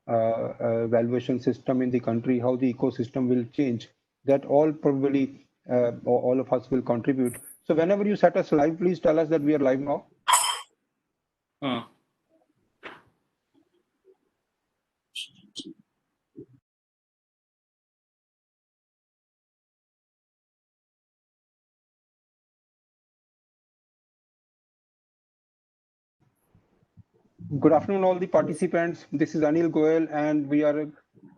valuation system in the country, how the ecosystem will change. That all probably all of us will contribute. So whenever you set us live, please tell us that we are live now. Good afternoon, all the participants. This is Anil Goel, and we are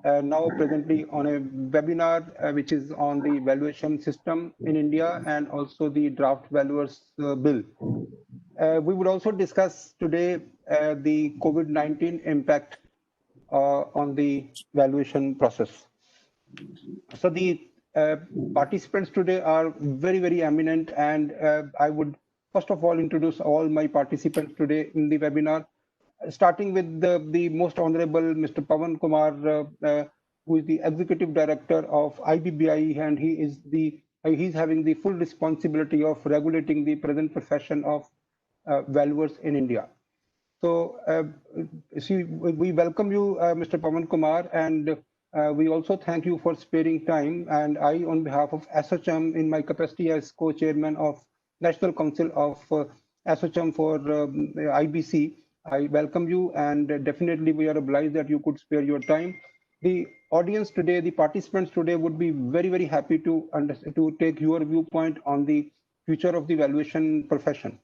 now presently on a webinar which is on the valuation system in India and also the draft valuers bill. We would also discuss today the COVID-19 impact on the valuation process. So the participants today are very, very eminent, and I would first of all introduce all my participants today in the webinar, starting with the most honorable Mr. Pawan Kumar, who is the Executive Director of IBBI, and he's having the full responsibility of regulating the present profession of valuers in India. So we welcome you, Mr. Pawan Kumar, and we also thank you for sparing time. And I, on behalf of ASSOCHAM, in my capacity as co-chairman of National Council of ASSOCHAM for IBC, I welcome you, and definitely we are obliged that you could spare your time. The audience today, the participants today would be very, very happy to take your viewpoint on the future of the valuation profession.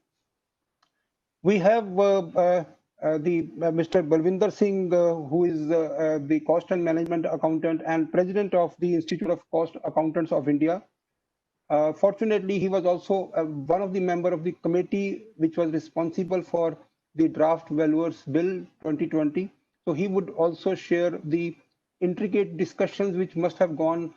We have Mr. Balwinder Singh, who is the Cost and Management Accountant and President of the Institute of Cost Accountants of India. Fortunately, he was also one of the members of the committee which was responsible for the draft valuers bill 2020. So he would also share the intricate discussions which must have gone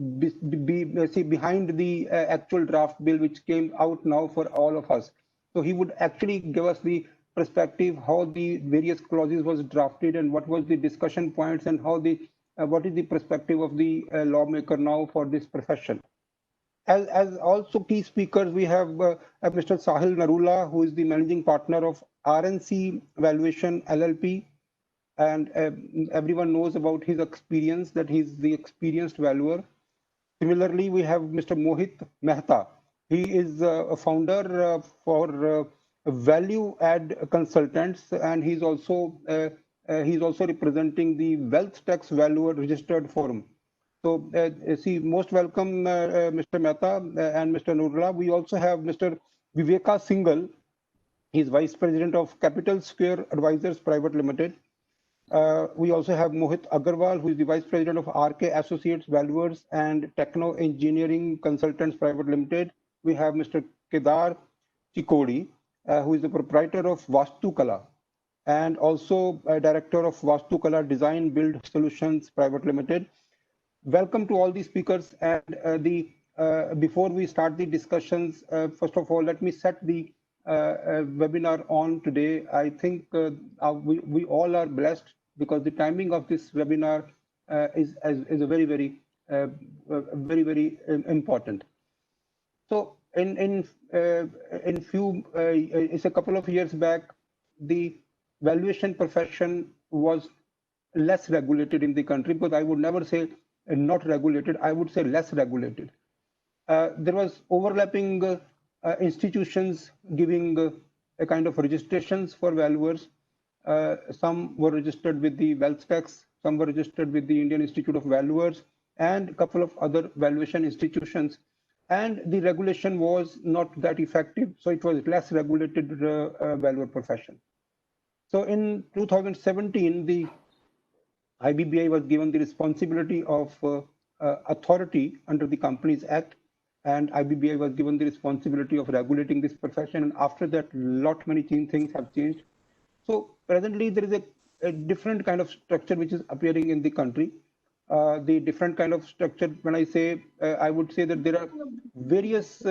behind the actual draft bill which came out now for all of us. So he would actually give us the perspective how the various clauses was drafted and what was the discussion points and how the what is the perspective of the lawmaker now for this profession. As also key speakers, we have Mr. Sahil Narula, who is the managing partner of RNC Valuation LLP, and everyone knows about his experience, that he's the experienced valuer. Similarly, we have Mr. Mohit Mehta. He is a founder for Value Add Consultants, and he's also representing the Wealth Tax Valuer Registered Forum. So, most welcome, Mr. Mehta and Mr. Nurla. We also have Mr. Viveka Singhal. He's Vice President of Capital Square Advisors Private Limited. We also have Mohit Agarwal, who is the Vice President of RK Associates Valuers and Techno Engineering Consultants Private Limited. We have Mr. Kedar Chikodi, who is the proprietor of Vastu Kala and also a Director of Vastu Kala Design Build Solutions Private Limited. Welcome to all the speakers, and before we start the discussions, first of all, let me set the webinar on today. I think we all are blessed because the timing of this webinar is a very important. So it's a couple of years back, the valuation profession was less regulated in the country, but I would never say not regulated, I would say less regulated. There was overlapping institutions giving a kind of registrations for valuers. Some were registered with the wealth tax, some were registered with the Indian Institute of Valuers, and a couple of other valuation institutions. And the regulation was not that effective, so it was less regulated valuer profession. So in 2017, the IBBI was given the responsibility of authority under the Companies Act, and IBBI was given the responsibility of regulating this profession. And after that, many things have changed. So presently, there is a different kind of structure which is appearing in the country. The different kind of structure, when I say, I would say that there are various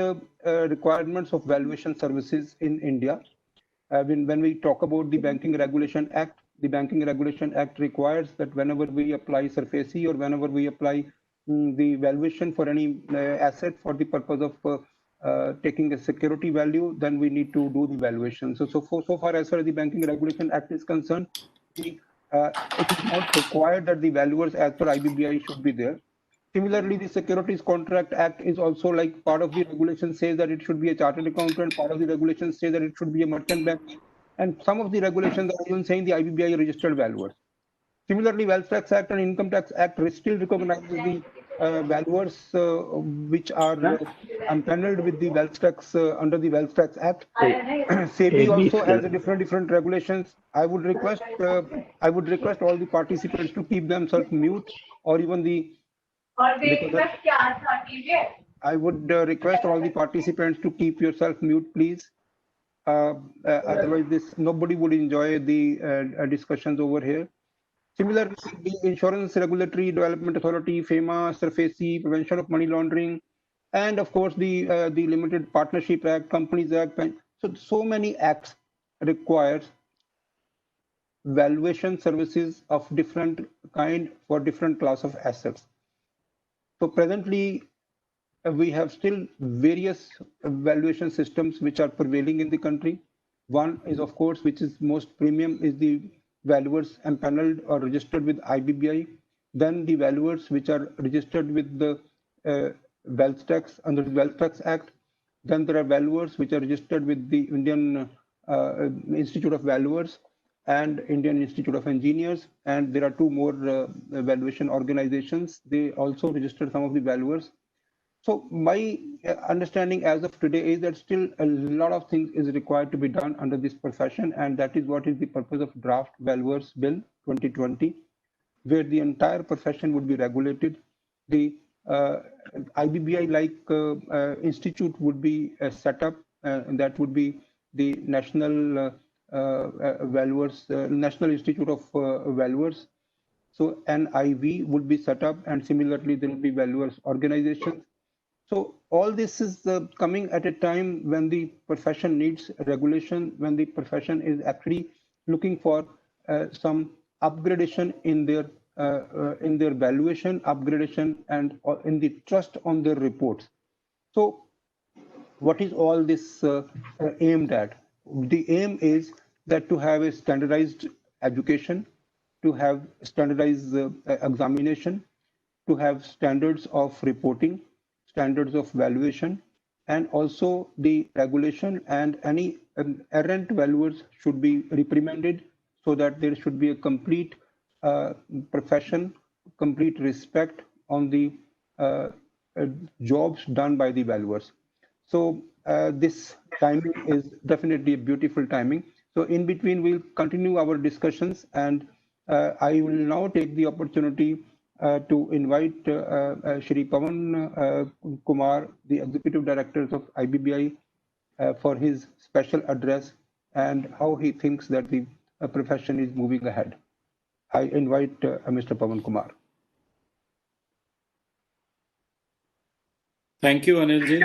requirements of valuation services in India. When we talk about the Banking Regulation Act, the Banking Regulation Act requires that whenever we apply SURFACE or whenever we apply the valuation for any asset for the purpose of taking a security value, then we need to do the valuation. So far as far as the Banking Regulation Act is concerned, the it is not required that the valuers as per IBBI should be there. Similarly, the Securities Contract Act is also like part of the regulation says that it should be a chartered accountant, part of the regulation says that it should be a merchant bank, and some of the regulations are even saying the IBBI registered valuers. Similarly, Wealth Tax Act and Income Tax Act still recognizes the valuers which are empaneled with the wealth tax under the Wealth Tax Act. SEBI also has a different regulations. I would request all the participants to keep themselves mute, or even the because I would request all the participants to keep yourself mute, please. Otherwise, this nobody would enjoy the discussions over here. Similarly, the Insurance Regulatory Development Authority, FEMA, SURFACI, Prevention of Money Laundering, and of course the Limited Partnership Act, Companies Act. So many acts requires valuation services of different kind for different class of assets. So presently, we have still various valuation systems which are prevailing in the country. One is, of course, which is most premium, is the valuers empaneled or registered with IBBI. Then the valuers which are registered with the Wealth Tax under the Wealth Tax Act. Then there are valuers which are registered with the Indian Institute of Valuers and Indian Institute of Engineers. And there are two more valuation organizations. They also registered some of the valuers. So my understanding as of today is that still a lot of things is required to be done under this profession, and that is what is the purpose of Draft Valuers Bill 2020, where the entire profession would be regulated. The IBBI-like institute would be set up, and that would be the National Valuers, National Institute of Valuers. So NIV would be set up, and similarly there will be valuers organizations. So all this is coming at a time when the profession needs regulation, when the profession is actually looking for some upgradation in their valuation, upgradation, and in the trust on their reports. So what is all this aimed at? The aim is that to have a standardized education, to have standardized examination, to have standards of reporting, standards of valuation, and also the regulation, and any errant valuers should be reprimanded, so that there should be a complete profession, complete respect on the uh, jobs done by the valuers. So this timing is definitely a beautiful timing. So in between, we'll continue our discussions, and I will now take the opportunity to invite Shri Pawan Kumar, the Executive Director of IBBI, for his special address and how he thinks that the profession is moving ahead. I invite Mr. Pawan Kumar. Thank you, Anilji.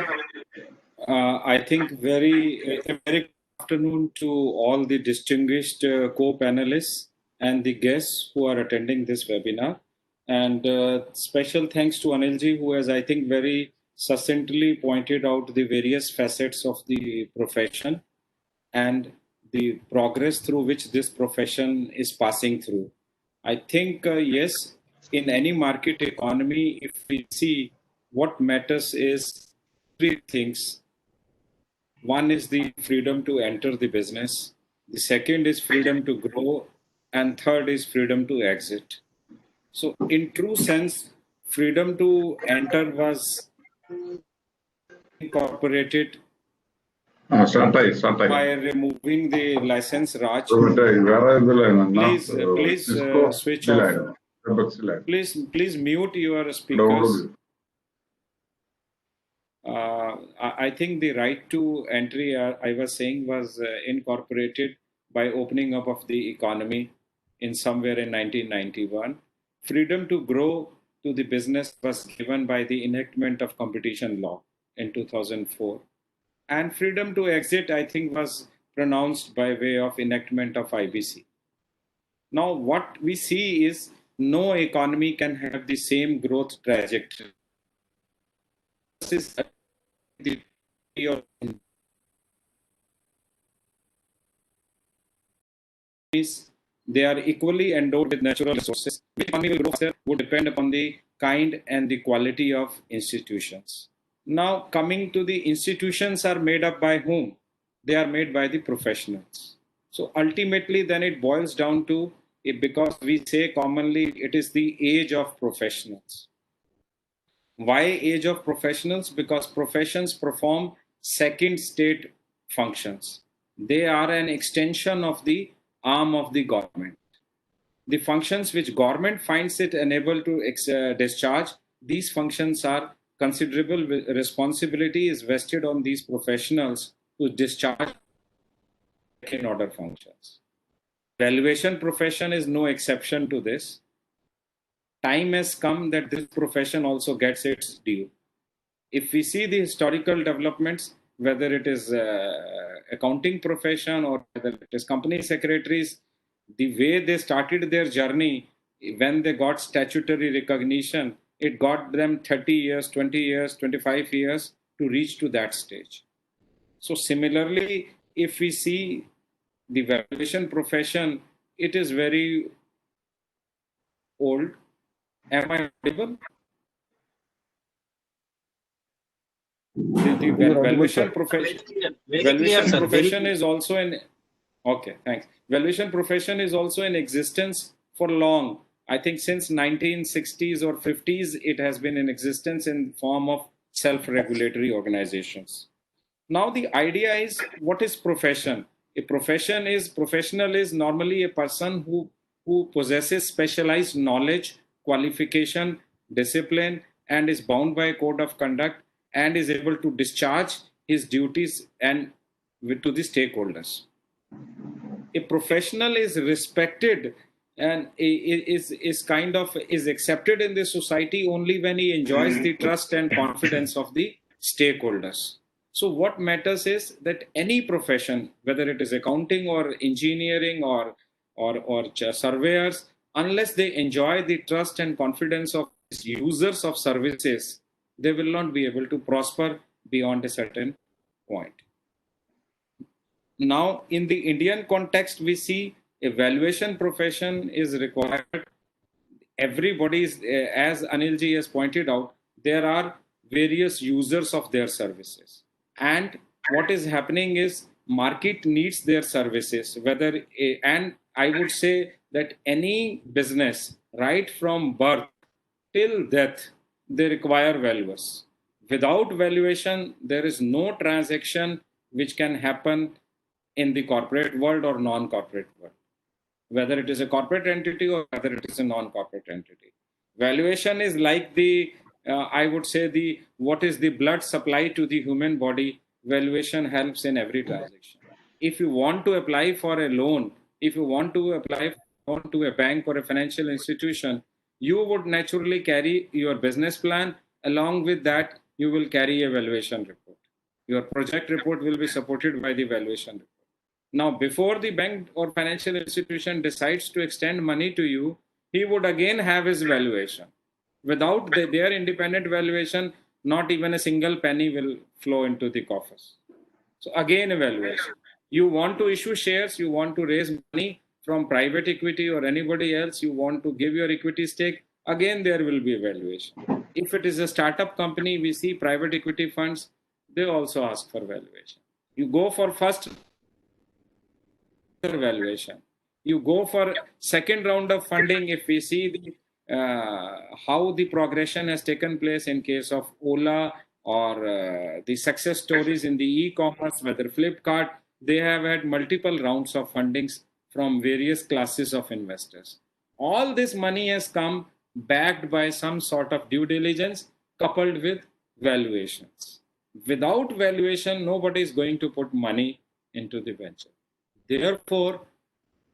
I think very good afternoon to all the distinguished co-panelists and the guests who are attending this webinar. And special thanks to Anilji, who has, I think, very succinctly pointed out the various facets of the profession and the progress through which this profession is passing through. I think, yes, in any market economy, if we see what matters is three things. One is the freedom to enter the business. The second is freedom to grow. And third is freedom to exit. So in true sense, freedom to enter was incorporated by removing the license Raj. Please switch off. Please mute your speakers. I think the right to entry, I was saying, was incorporated by opening up of the economy in somewhere in 1991. Freedom to grow to the business was given by the enactment of competition law in 2004. And freedom to exit, I think, was pronounced by way of enactment of IBC. Now, what we see is no economy can have the same growth trajectory. This is the They are equally endowed with natural resources. Which economy will grow faster would depend upon the kind and the quality of institutions. Now, coming to the institutions are made up by whom? They are made by the professionals. So ultimately, then it boils down to, because we say commonly, it is the age of professionals. Why age of professionals? Because professions perform second state functions. They are an extension of the arm of the government. The functions which government finds it unable to discharge, these functions are considerable responsibility is vested on these professionals to discharge in order functions. Valuation profession is no exception to this. Time has come that this profession also gets its due. If we see the historical developments, whether it is accounting profession or whether it is company secretaries, the way they started their journey, when they got statutory recognition, it got them 30 years, 20 years, 25 years to reach to that stage. So similarly, if we see the valuation profession, it is very old. Am I audible? The valuation profession is also in, okay, thanks. Valuation profession is also in existence for long. I think since 1960s or 50s, it has been in existence in form of self-regulatory organizations. Now the idea is, what is profession? A professional is normally a person who possesses specialized knowledge, qualification, discipline, and is bound by a code of conduct and is able to discharge his duties and to the stakeholders. A professional is respected and is accepted in the society only when he enjoys the trust and confidence of the stakeholders. So what matters is that any profession, whether it is accounting or engineering or surveyors, unless they enjoy the trust and confidence of users of services, they will not be able to prosper beyond a certain point. Now, in the Indian context, we see a valuation profession is required. Everybody's, as Anilji has pointed out, there are various users of their services. And what is happening is market needs their services, and I would say that any business, right from birth till death, they require valuers. Without valuation, there is no transaction which can happen in the corporate world or non-corporate world, whether it is a corporate entity or whether it is a non-corporate entity. Valuation is like the, I would say, what is the blood supply to the human body. Valuation helps in every transaction. If you want to apply for a loan, if you want to apply to a bank or a financial institution, you would naturally carry your business plan. Along with that, you will carry a valuation report. Your project report will be supported by the valuation report. Now, before the bank or financial institution decides to extend money to you, he would again have his valuation. Without their independent valuation, not even a single penny will flow into the coffers. So again, evaluation. You want to issue shares, you want to raise money from private equity or anybody else, you want to give your equity stake, again, there will be evaluation. If it is a startup company, we see private equity funds, they also ask for valuation. You go for first valuation. You go for second round of funding. If we see how the progression has taken place in case of Ola or the success stories in the e-commerce, whether Flipkart, they have had multiple rounds of fundings from various classes of investors. All this money has come backed by some sort of due diligence coupled with valuations. Without valuation, nobody is going to put money into the venture. Therefore,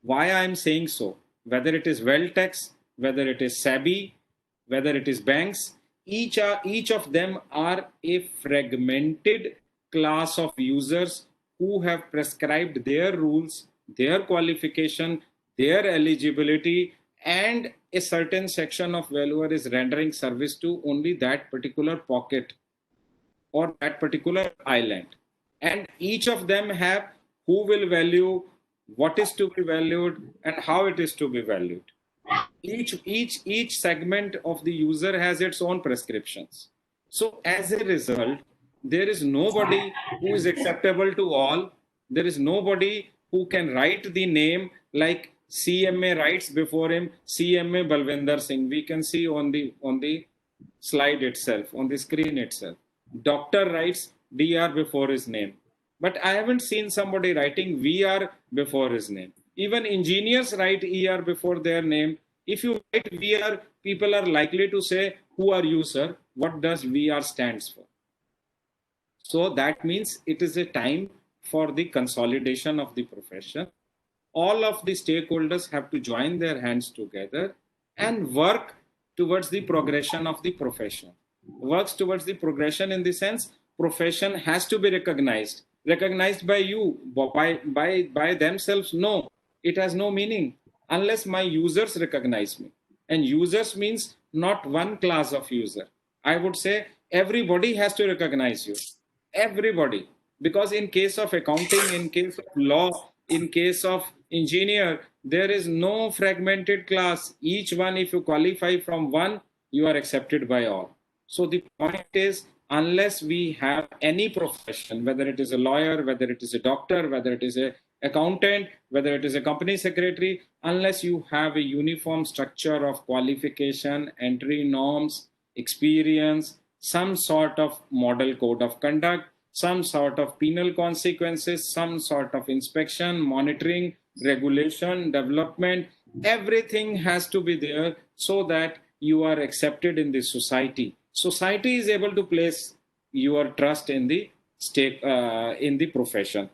why I'm saying so, whether it is Welltex, whether it is SEBI, whether it is banks, each of them are a fragmented class of users who have prescribed their rules, their qualification, their eligibility, and a certain section of valuer is rendering service to only that particular pocket or that particular island. And each of them have who will value what is to be valued, and how it is to be valued. Each segment of the user has its own prescriptions. So as a result, there is nobody who is acceptable to all. There is nobody who can write the name like CMA writes before him, CMA Balwinder Singh. We can see on the slide itself, on the screen itself. Doctor writes DR before his name. But I haven't seen somebody writing VR before his name. Even engineers write ER before their name. If you write VR, people are likely to say, who are you, sir? What does VR stands for? So that means it is a time for the consolidation of the profession. All of the stakeholders have to join their hands together and work towards the progression of the profession. Works towards the progression in the sense profession has to be recognized. Recognized by you, by themselves? No, it has no meaning unless my users recognize me. And users means not one class of user. I would say everybody has to recognize you. Everybody. Because in case of accounting, in case of law, in case of engineer, there is no fragmented class. Each one, if you qualify from one, you are accepted by all. So the point is, unless we have any profession, whether it is a lawyer, whether it is a doctor, whether it is a accountant, whether it is a company secretary, unless you have a uniform structure of qualification, entry norms, experience, some sort of model code of conduct, some sort of penal consequences, some sort of inspection, monitoring, regulation, development, everything has to be there so that you are accepted in the society. Society is able to place your trust in the profession.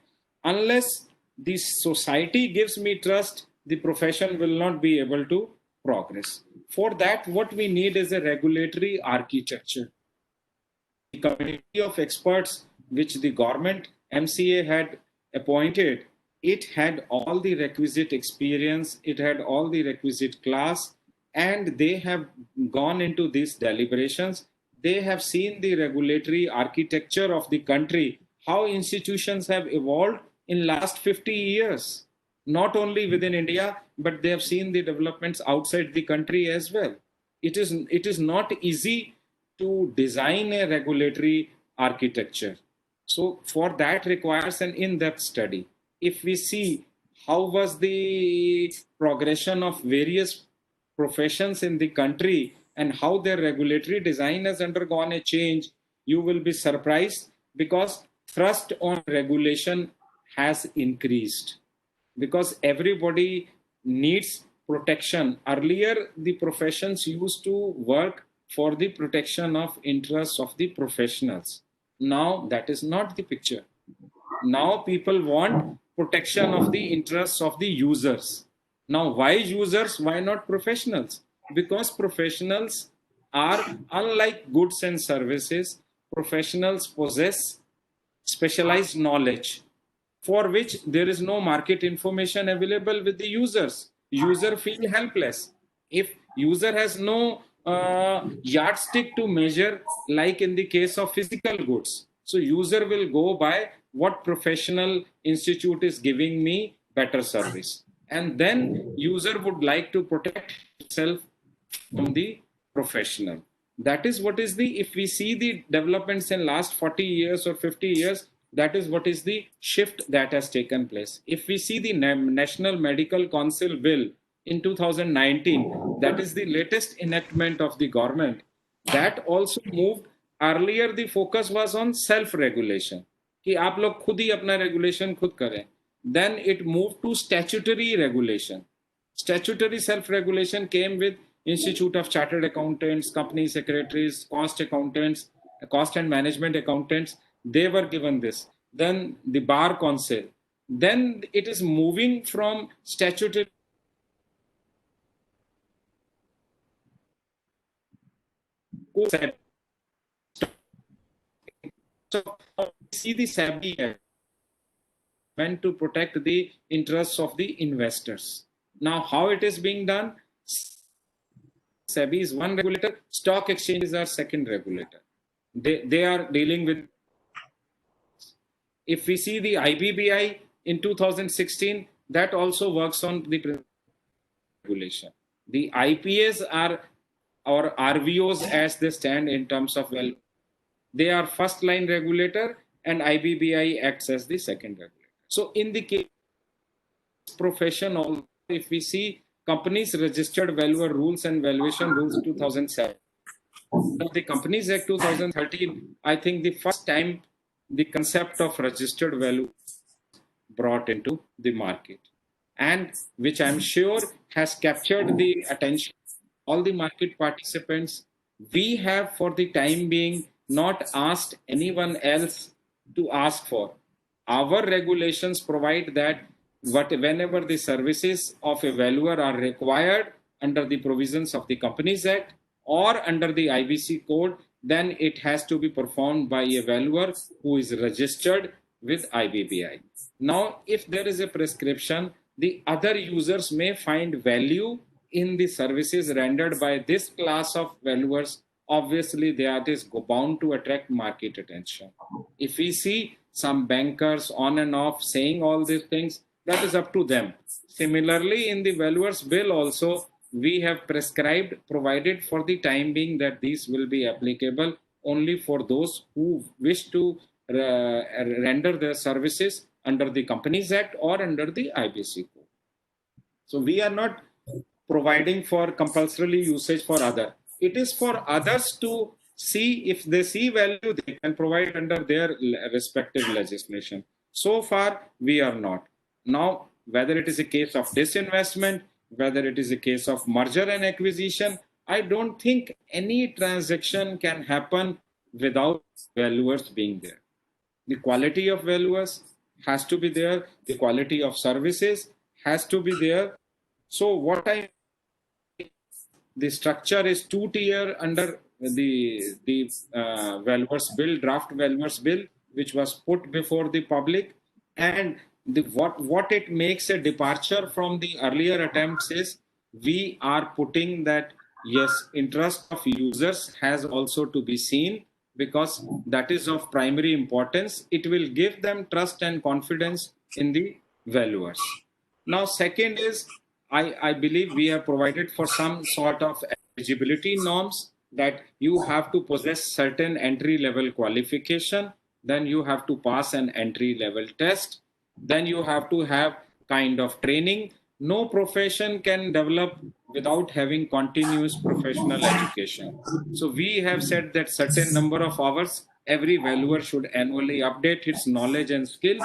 Unless the society gives me trust, the profession will not be able to progress. For that, what we need is a regulatory architecture. The committee of experts which the government MCA had appointed, it had all the requisite experience, it had all the requisite class, and they have gone into these deliberations. They have seen the regulatory architecture of the country, how institutions have evolved in last 50 years, not only within India, but they have seen the developments outside the country as well. It is not easy to design a regulatory architecture. So for that requires an in-depth study. If we see how was the progression of various professions in the country and how their regulatory design has undergone a change, you will be surprised because thrust on regulation has increased because everybody needs protection. Earlier, the professions used to work for the protection of interests of the professionals. Now, that is not the picture. Now, people want protection of the interests of the users. Now, why users? Why not professionals? Because professionals are, unlike goods and services, professionals possess specialized knowledge for which there is no market information available with the users. User feel helpless. If user has no yardstick to measure, like in the case of physical goods, so user will go by what professional institute is giving me better service. And then user would like to protect himself from the professional. That is what is the, if we see the developments in last 40 years or 50 years, that is what is the shift that has taken place. If we see the National Medical Council bill in 2019, that is the latest enactment of the government, that also moved. Earlier the focus was on self-regulation, कि आप लोग खुद ही अपना regulation खुद करें. Then it moved to statutory regulation. Statutory self-regulation came with Institute of Chartered Accountants, company secretaries, cost accountants, cost and management accountants. They were given this. Then the Bar Council. Then it is moving from statutory. So see the SEBI meant to protect the interests of the investors. Now, how it is being done? SEBI is one regulator, stock exchanges are second regulator. They are dealing with. If we see the IBBI in 2016, that also works on the regulation. The IPAs are or RVOs as they stand in terms of, well, they are first line regulator and IBBI acts as the second regulator. So in the case profession, also, if we see companies registered valuer rules and valuation rules 2007, the Companies Act 2013, I think the first time the concept of registered value brought into the market, and which I'm sure has captured the attention of all the market participants. We have, for the time being, not asked anyone else to ask for. Our regulations provide that whenever the services of a valuer are required under the provisions of the Companies Act or under the IBC code, then it has to be performed by a valuer who is registered with IBBI. Now, if there is a prescription, the other users may find value in the services rendered by this class of valuers. Obviously, that is bound to attract market attention. If we see some bankers on and off saying all these things, that is up to them. Similarly, in the valuers bill also, we have provided for the time being that these will be applicable only for those who wish to render their services under the Companies Act or under the IBC code. So we are not providing for compulsory usage for other. It is for others to see, if they see value, they can provide under their respective legislation. So far, we are not. Now, whether it is a case of disinvestment, whether it is a case of merger and acquisition, I don't think any transaction can happen without valuers being there. The quality of valuers has to be there. The quality of services has to be there. So what the structure is two-tier under the valuers bill, draft valuers bill, which was put before the public, and what it makes a departure from the earlier attempts is we are putting that yes, interest of users has also to be seen, because that is of primary importance. It will give them trust and confidence in the valuers. Now, second is, I believe we have provided for some sort of eligibility norms, that you have to possess certain entry level qualification, then you have to pass an entry level test, then you have to have kind of training. No profession can develop without having continuous professional education. So we have said that certain number of hours every valuer should annually update its knowledge and skill.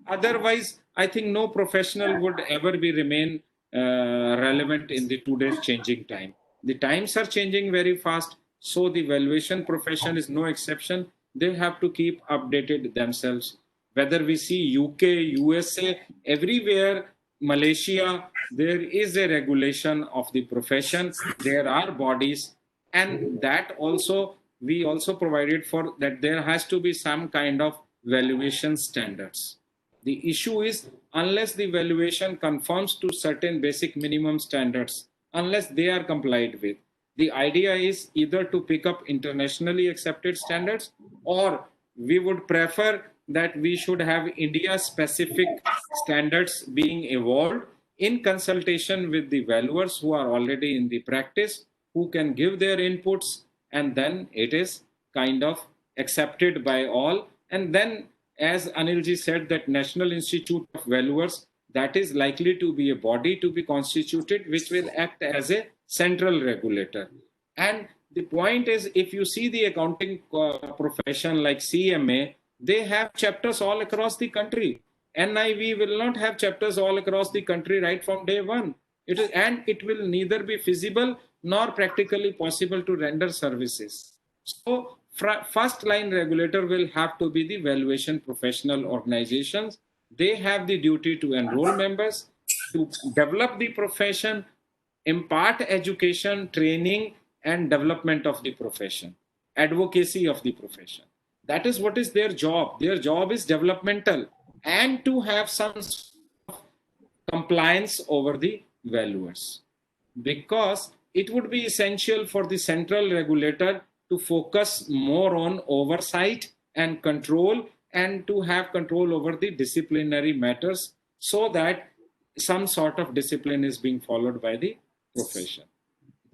Otherwise, I think no professional would ever be remain relevant in the today's changing time. The times are changing very fast, so the valuation profession is no exception. They have to keep updated themselves. Whether we see UK, USA, everywhere, Malaysia, there is a regulation of the profession. There are bodies, and that also we also provided for that there has to be some kind of valuation standards. The issue is, unless the valuation conforms to certain basic minimum standards, unless they are complied with, the idea is either to pick up internationally accepted standards, or we would prefer that we should have India-specific standards being evolved in consultation with the valuers who are already in the practice, who can give their inputs, and then it is kind of accepted by all. And then, as Anilji said, that National Institute of Valuers, that is likely to be a body to be constituted, which will act as a central regulator. And the point is, if you see the accounting profession like CMA, they have chapters all across the country. NIV will not have chapters all across the country right from day one. It will neither be feasible nor practically possible to render services. So first line regulator will have to be the valuation professional organizations. They have the duty to enroll members, to develop the profession, impart education, training, and development of the profession, advocacy of the profession. That is what is their job. Their job is developmental, and to have some compliance over the valuers, because it would be essential for the central regulator to focus more on oversight and control, and to have control over the disciplinary matters, so that some sort of discipline is being followed by the profession.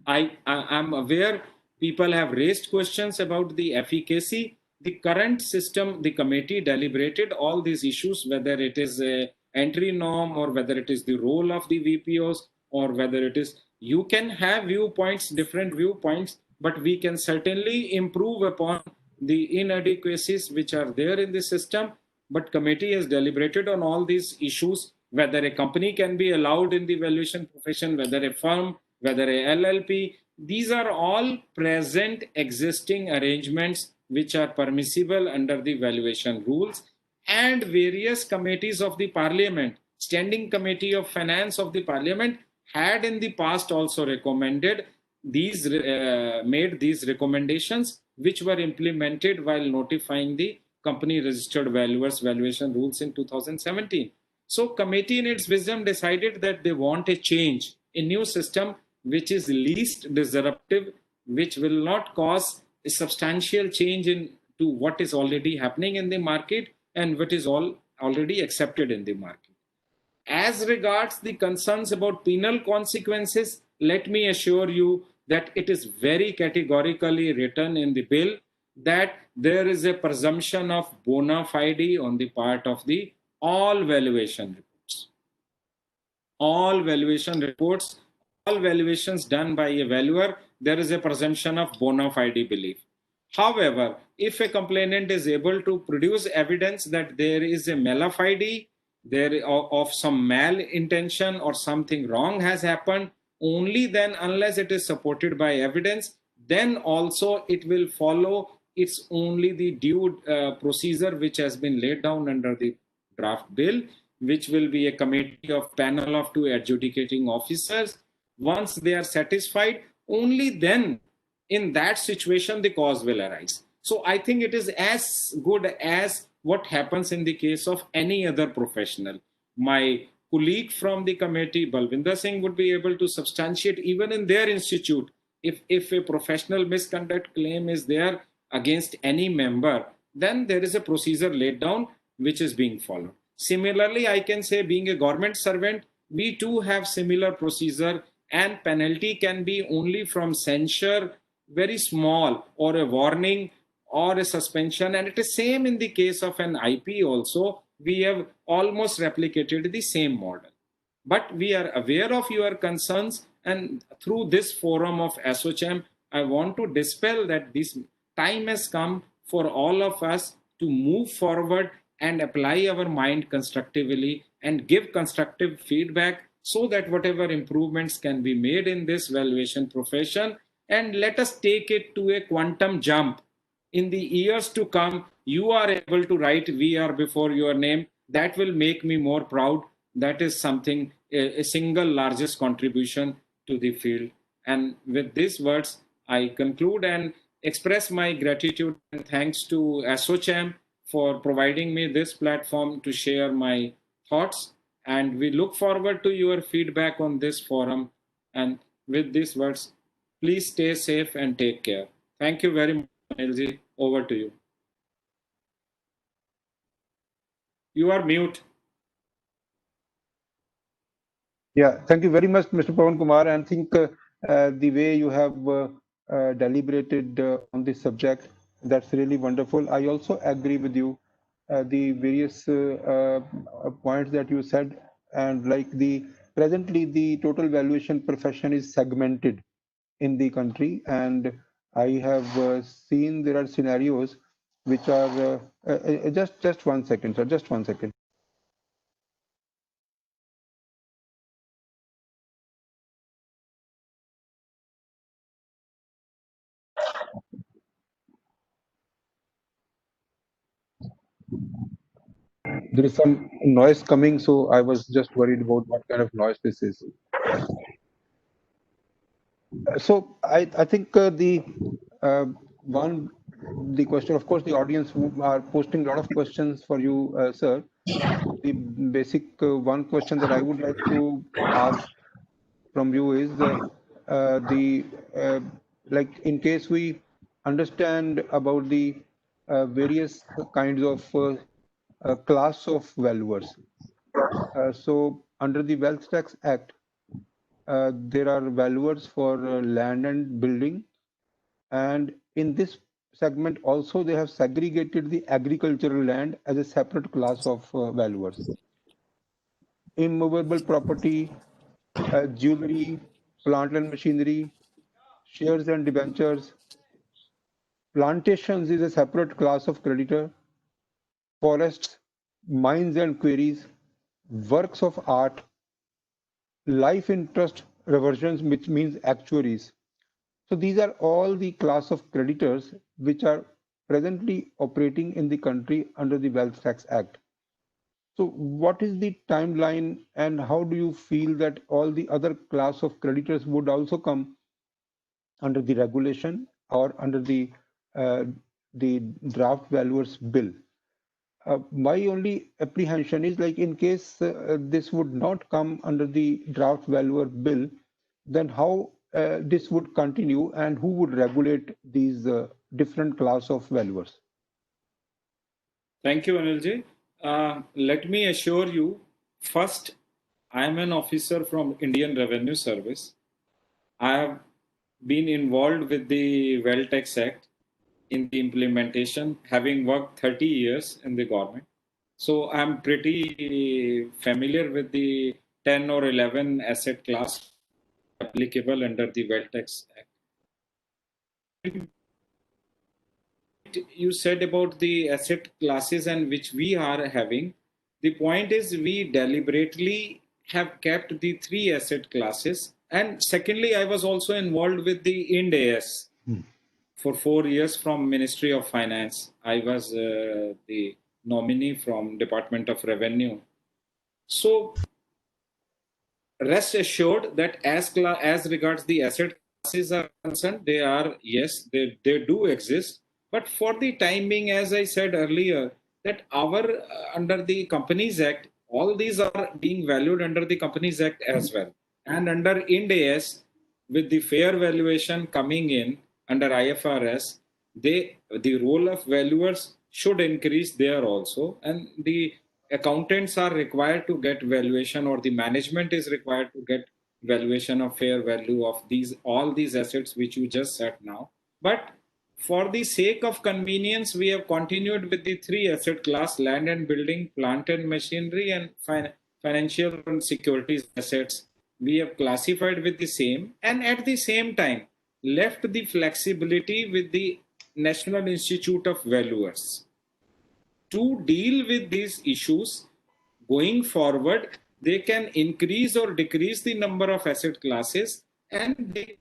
I am aware people have raised questions about the efficacy. The current system, the committee deliberated all these issues, whether it is a entry norm or whether it is the role of the VPOs or whether it is, you can have viewpoints, different viewpoints, but we can certainly improve upon the inadequacies which are there in the system. But committee has deliberated on all these issues, whether a company can be allowed in the valuation profession, whether a firm, whether a LLP. These are all present existing arrangements which are permissible under the valuation rules, and various committees of the parliament, standing committee of finance of the parliament, had in the past also recommended these made these recommendations, which were implemented while notifying the company registered valuers valuation rules in 2017. So committee in its wisdom decided that they want a change, a new system which is least disruptive, which will not cause a substantial change in to what is already happening in the market and what is already accepted in the market. As regards the concerns about penal consequences, let me assure you that it is very categorically written in the bill that there is a presumption of bona fide on the part of the all valuation reports. All valuation reports, all valuations done by a valuer, there is a presumption of bona fide belief. However, if a complainant is able to produce evidence that there is a mala fide, there of some malintention or something wrong has happened, only then, unless it is supported by evidence, then also it will follow. It's only the due procedure which has been laid down under the draft bill, which will be a committee of panel of two adjudicating officers. Once they are satisfied, only then in that situation the cause will arise. So I think it is as good as what happens in the case of any other professional. My colleague from the committee, Balvinder Singh, would be able to substantiate even in their institute, if a professional misconduct claim is there against any member, then there is a procedure laid down which is being followed. Similarly, I can say, being a government servant, we too have similar procedure, and penalty can be only from censure, very small, or a warning or a suspension. And it is same in the case of an IP also. We have almost replicated the same model. But we are aware of your concerns, and through this forum of ASSOCHAM, I want to dispel that this time has come for all of us to move forward and apply our mind constructively and give constructive feedback so that whatever improvements can be made in this valuation profession, and let us take it to a quantum jump. In the years to come, you are able to write VR before your name. That will make me more proud. That is something, a single largest contribution to the field. And with these words, I conclude and express my gratitude and thanks to ASSOCHAM for providing me this platform to share my thoughts. And we look forward to your feedback on this forum. And with these words, please stay safe and take care. Thank you very much, Anilji. Over to you. You are mute. Yeah, thank you very much, Mr. Pawan Kumar. And I think the way you have deliberated on this subject, that's really wonderful. I also agree with you. The various points that you said, and like presently the total valuation profession is segmented in the country, and I have seen there are scenarios which are just 1 second, sir, just 1 second. There is some noise coming, so I was just worried about what kind of noise this is. So I think the question, of course, the audience who are posting a lot of questions for you, sir. The basic one question that I would like to ask from you is the like, in case we understand about the various kinds of class of valuers. So under the Wealth Tax Act, there are valuers for land and building, and in this segment also they have segregated the agricultural land as a separate class of valuers. Immovable property, jewelry, plant and machinery, shares and debentures. Plantations is a separate class of creditor. Forests, mines and quarries, works of art, life interest reversions, which means actuaries. So these are all the class of creditors which are presently operating in the country under the Wealth Tax Act. So what is the timeline and how do you feel that all the other class of creditors would also come under the regulation or under uh, the draft valuers bill? My only apprehension is like in case this would not come under the draft valuer bill, then how this would continue and who would regulate these different class of valuers? Thank you, Anilji. Let me assure you, first, I am an officer from Indian Revenue Service. I have been involved with the Wealth Tax Act in the implementation, having worked 30 years in the government. So I'm pretty familiar with the 10 or 11 asset class applicable under the Wealth Tax Act. You said about the asset classes and which we are having. The point is we deliberately have kept the three asset classes. And secondly, I was also involved with the Ind AS for 4 years from Ministry of Finance. I was the nominee from Department of Revenue. So rest assured that as regards the asset classes are concerned, they are, yes, they do exist. But for the time being, as I said earlier, that our under the Companies Act, all these are being valued under the Companies Act as well. And under Ind AS, with the fair valuation coming in under IFRS, the role of valuers should increase there also. And the accountants are required to get valuation, or the management is required to get valuation of fair value of all these assets which you just said now. But for the sake of convenience, we have continued with the three asset class: land and building, plant and machinery, and financial and securities assets. We have classified with the same, and at the same time left the flexibility with the National Institute of Valuers to deal with these issues going forward. They can increase or decrease the number of asset classes, and they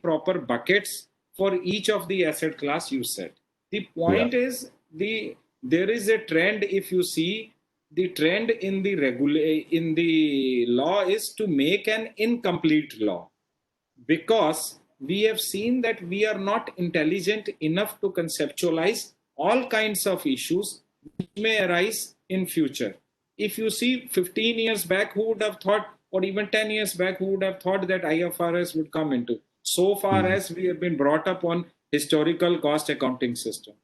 proper buckets for each of the asset class you said. The Yeah. point is there is a trend. If you see, the trend in the law is to make an incomplete law, because we have seen that we are not intelligent enough to conceptualize all kinds of issues which may arise in future. If you see 15 years back, who would have thought, or even 10 years back, who would have thought that IFRS would come into, so far as we have been brought up on historical cost accounting system.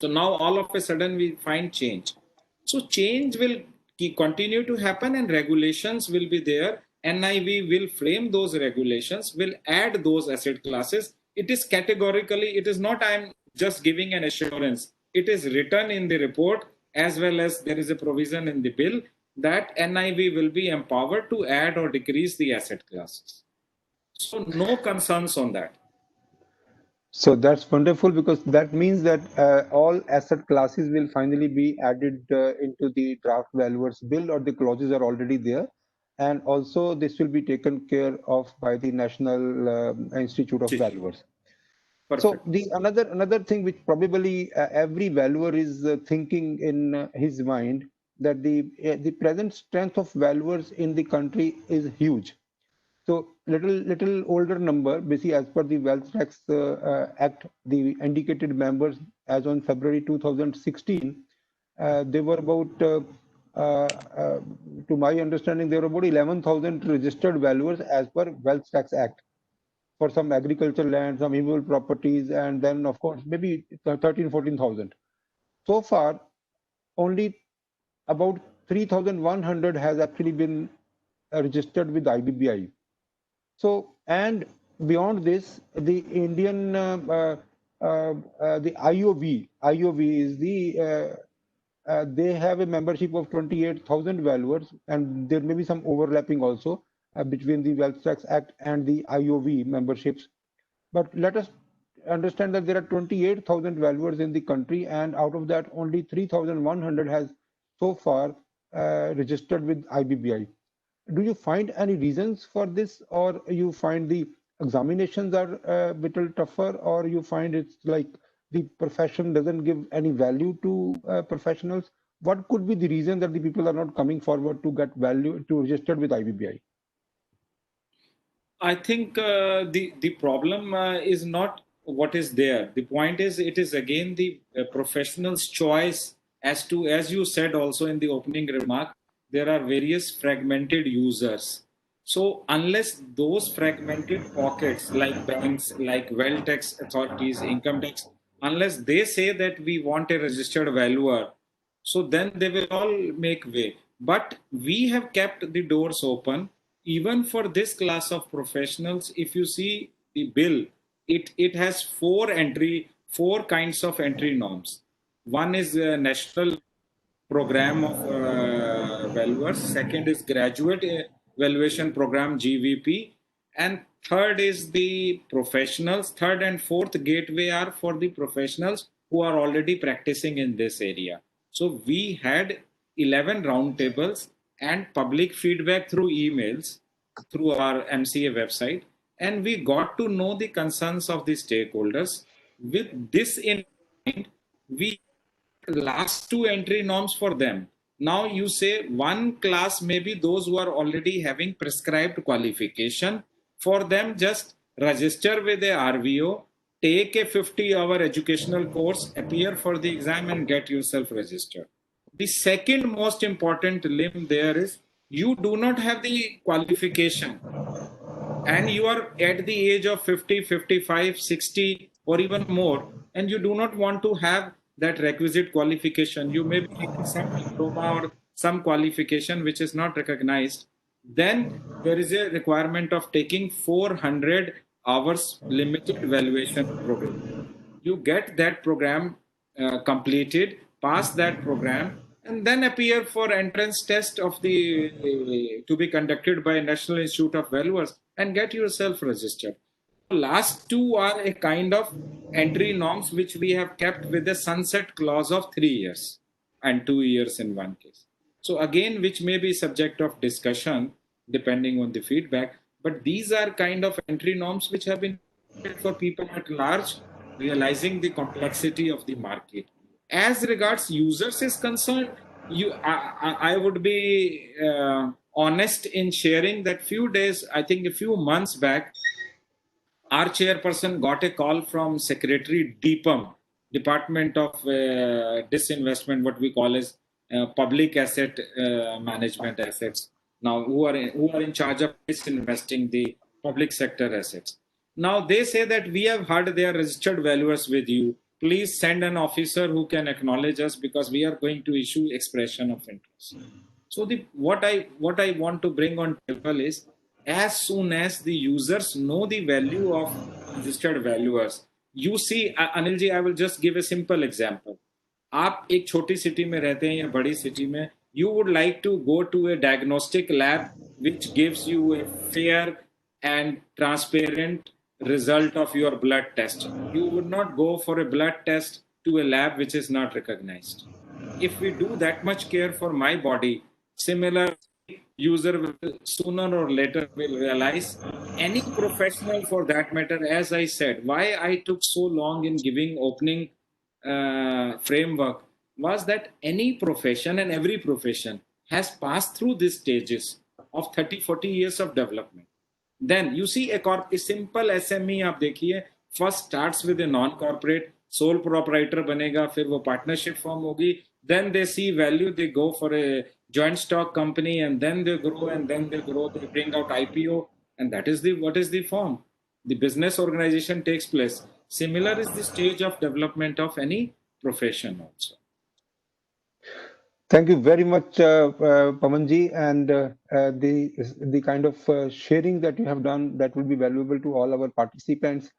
So now all of a sudden we find change. So change will continue to happen, and regulations will be there. NIV will frame those regulations, will add those asset classes. It is categorically, it is not I'm just giving an assurance. It is written in the report, as well as there is a provision in the bill that NIV will be empowered to add or decrease the asset classes. So no concerns on that. So that's wonderful because that means that all asset classes will finally be added into the draft valuers bill, or the clauses are already there. And also this will be taken care of by the National Institute of Valuers. So Perfect. the another thing which probably every valuer is thinking in his mind, that the present strength of valuers in the country is huge. So little older number, basically as per the Wealth Tax Act, the indicated members as on February 2016, they were about, to my understanding, there were about 11,000 registered valuers as per Wealth Tax Act for some agricultural land, some immovable properties, and then of course maybe 13, 14,000. So far, only about 3,100 has actually been registered with IBBI. So, and beyond this, the Indian, the IOV is they have a membership of 28,000 valuers, and there may be some overlapping also between the Wealth Tax Act and the IOV memberships. But let us understand that there are 28,000 valuers in the country, and out of that, only 3,100 has so far registered with IBBI. Do you find any reasons for this, or you find the examinations are a little tougher, or you find it's like the profession doesn't give any value to professionals? What could be the reason that the people are not coming forward to get value to register with IBBI? I think the problem is not what is there. The point is, it is again the professional's choice as to, as you said also in the opening remark, there are various fragmented users. So unless those fragmented pockets like banks, like wealth tax authorities, income tax, unless they say that we want a registered valuer, so then they will all make way. But we have kept the doors open even for this class of professionals. If you see the bill, it has four kinds of entry norms. One is a national program of valuers. Second is graduate valuation program, GVP. And third is the professionals. Third and fourth gateway are for the professionals who are already practicing in this area. So we had 11 roundtables and public feedback through emails through our MCA website, and we got to know the concerns of the stakeholders. With this in mind, we last two entry norms for them. Now you say one class may be those who are already having prescribed qualification. For them, just register with a RVO, take a 50-hour educational course, appear for the exam and get yourself registered. The second most important limb there is you do not have the qualification and you are at the age of 50, 55, 60 or even more, and you do not want to have that requisite qualification, you may be having some diploma or some qualification which is not recognized, then there is a requirement of taking 400 hours limited valuation program. You get that program completed, pass that program, and then appear for entrance test of the to be conducted by National Institute of Valuers and get yourself registered. Last two are a kind of entry norms which we have kept with a sunset clause of 3 years and 2 years in one case. So again, which may be subject of discussion depending on the feedback, but these are kind of entry norms which have been for people at large, realizing the complexity of the market. As regards users is concerned, I would be honest in sharing that I think a few months back, our chairperson got a call from Secretary DPAM, Department of Disinvestment, what we call as public asset management assets. Now, who are in charge of disinvesting the public sector assets. Now they say that we have heard they are registered valuers with you. Please send an officer who can acknowledge us because we are going to issue expression of interest. So what I want to bring on table is, as soon as the users know the value of registered valuers, you see, Anil ji, I will just give a simple example. आप एक छोटी city में रहते हैं या बड़ी city में, you would like to go to a diagnostic lab which gives you a fair and transparent result of your blood test. You would not go for a blood test to a lab which is not recognized. If we do that much care for my body, similar user will sooner or later will realize, any professional for that matter, as I said, why I took so long in giving opening framework was that any profession and every profession has passed through these stages of 30-40 years of development. Then you see a simple SME आप देखिए, first starts with a non-corporate, sole proprietor बनेगा, फिर वो partnership form होगी, then they see value, they go for a joint stock company, and then they grow, they bring out IPO, and that is what is the form. The business organization takes place. Similar is the stage of development of any profession also. Thank you very much, Pawanji, and the kind of sharing that you have done that will be valuable to all our participants.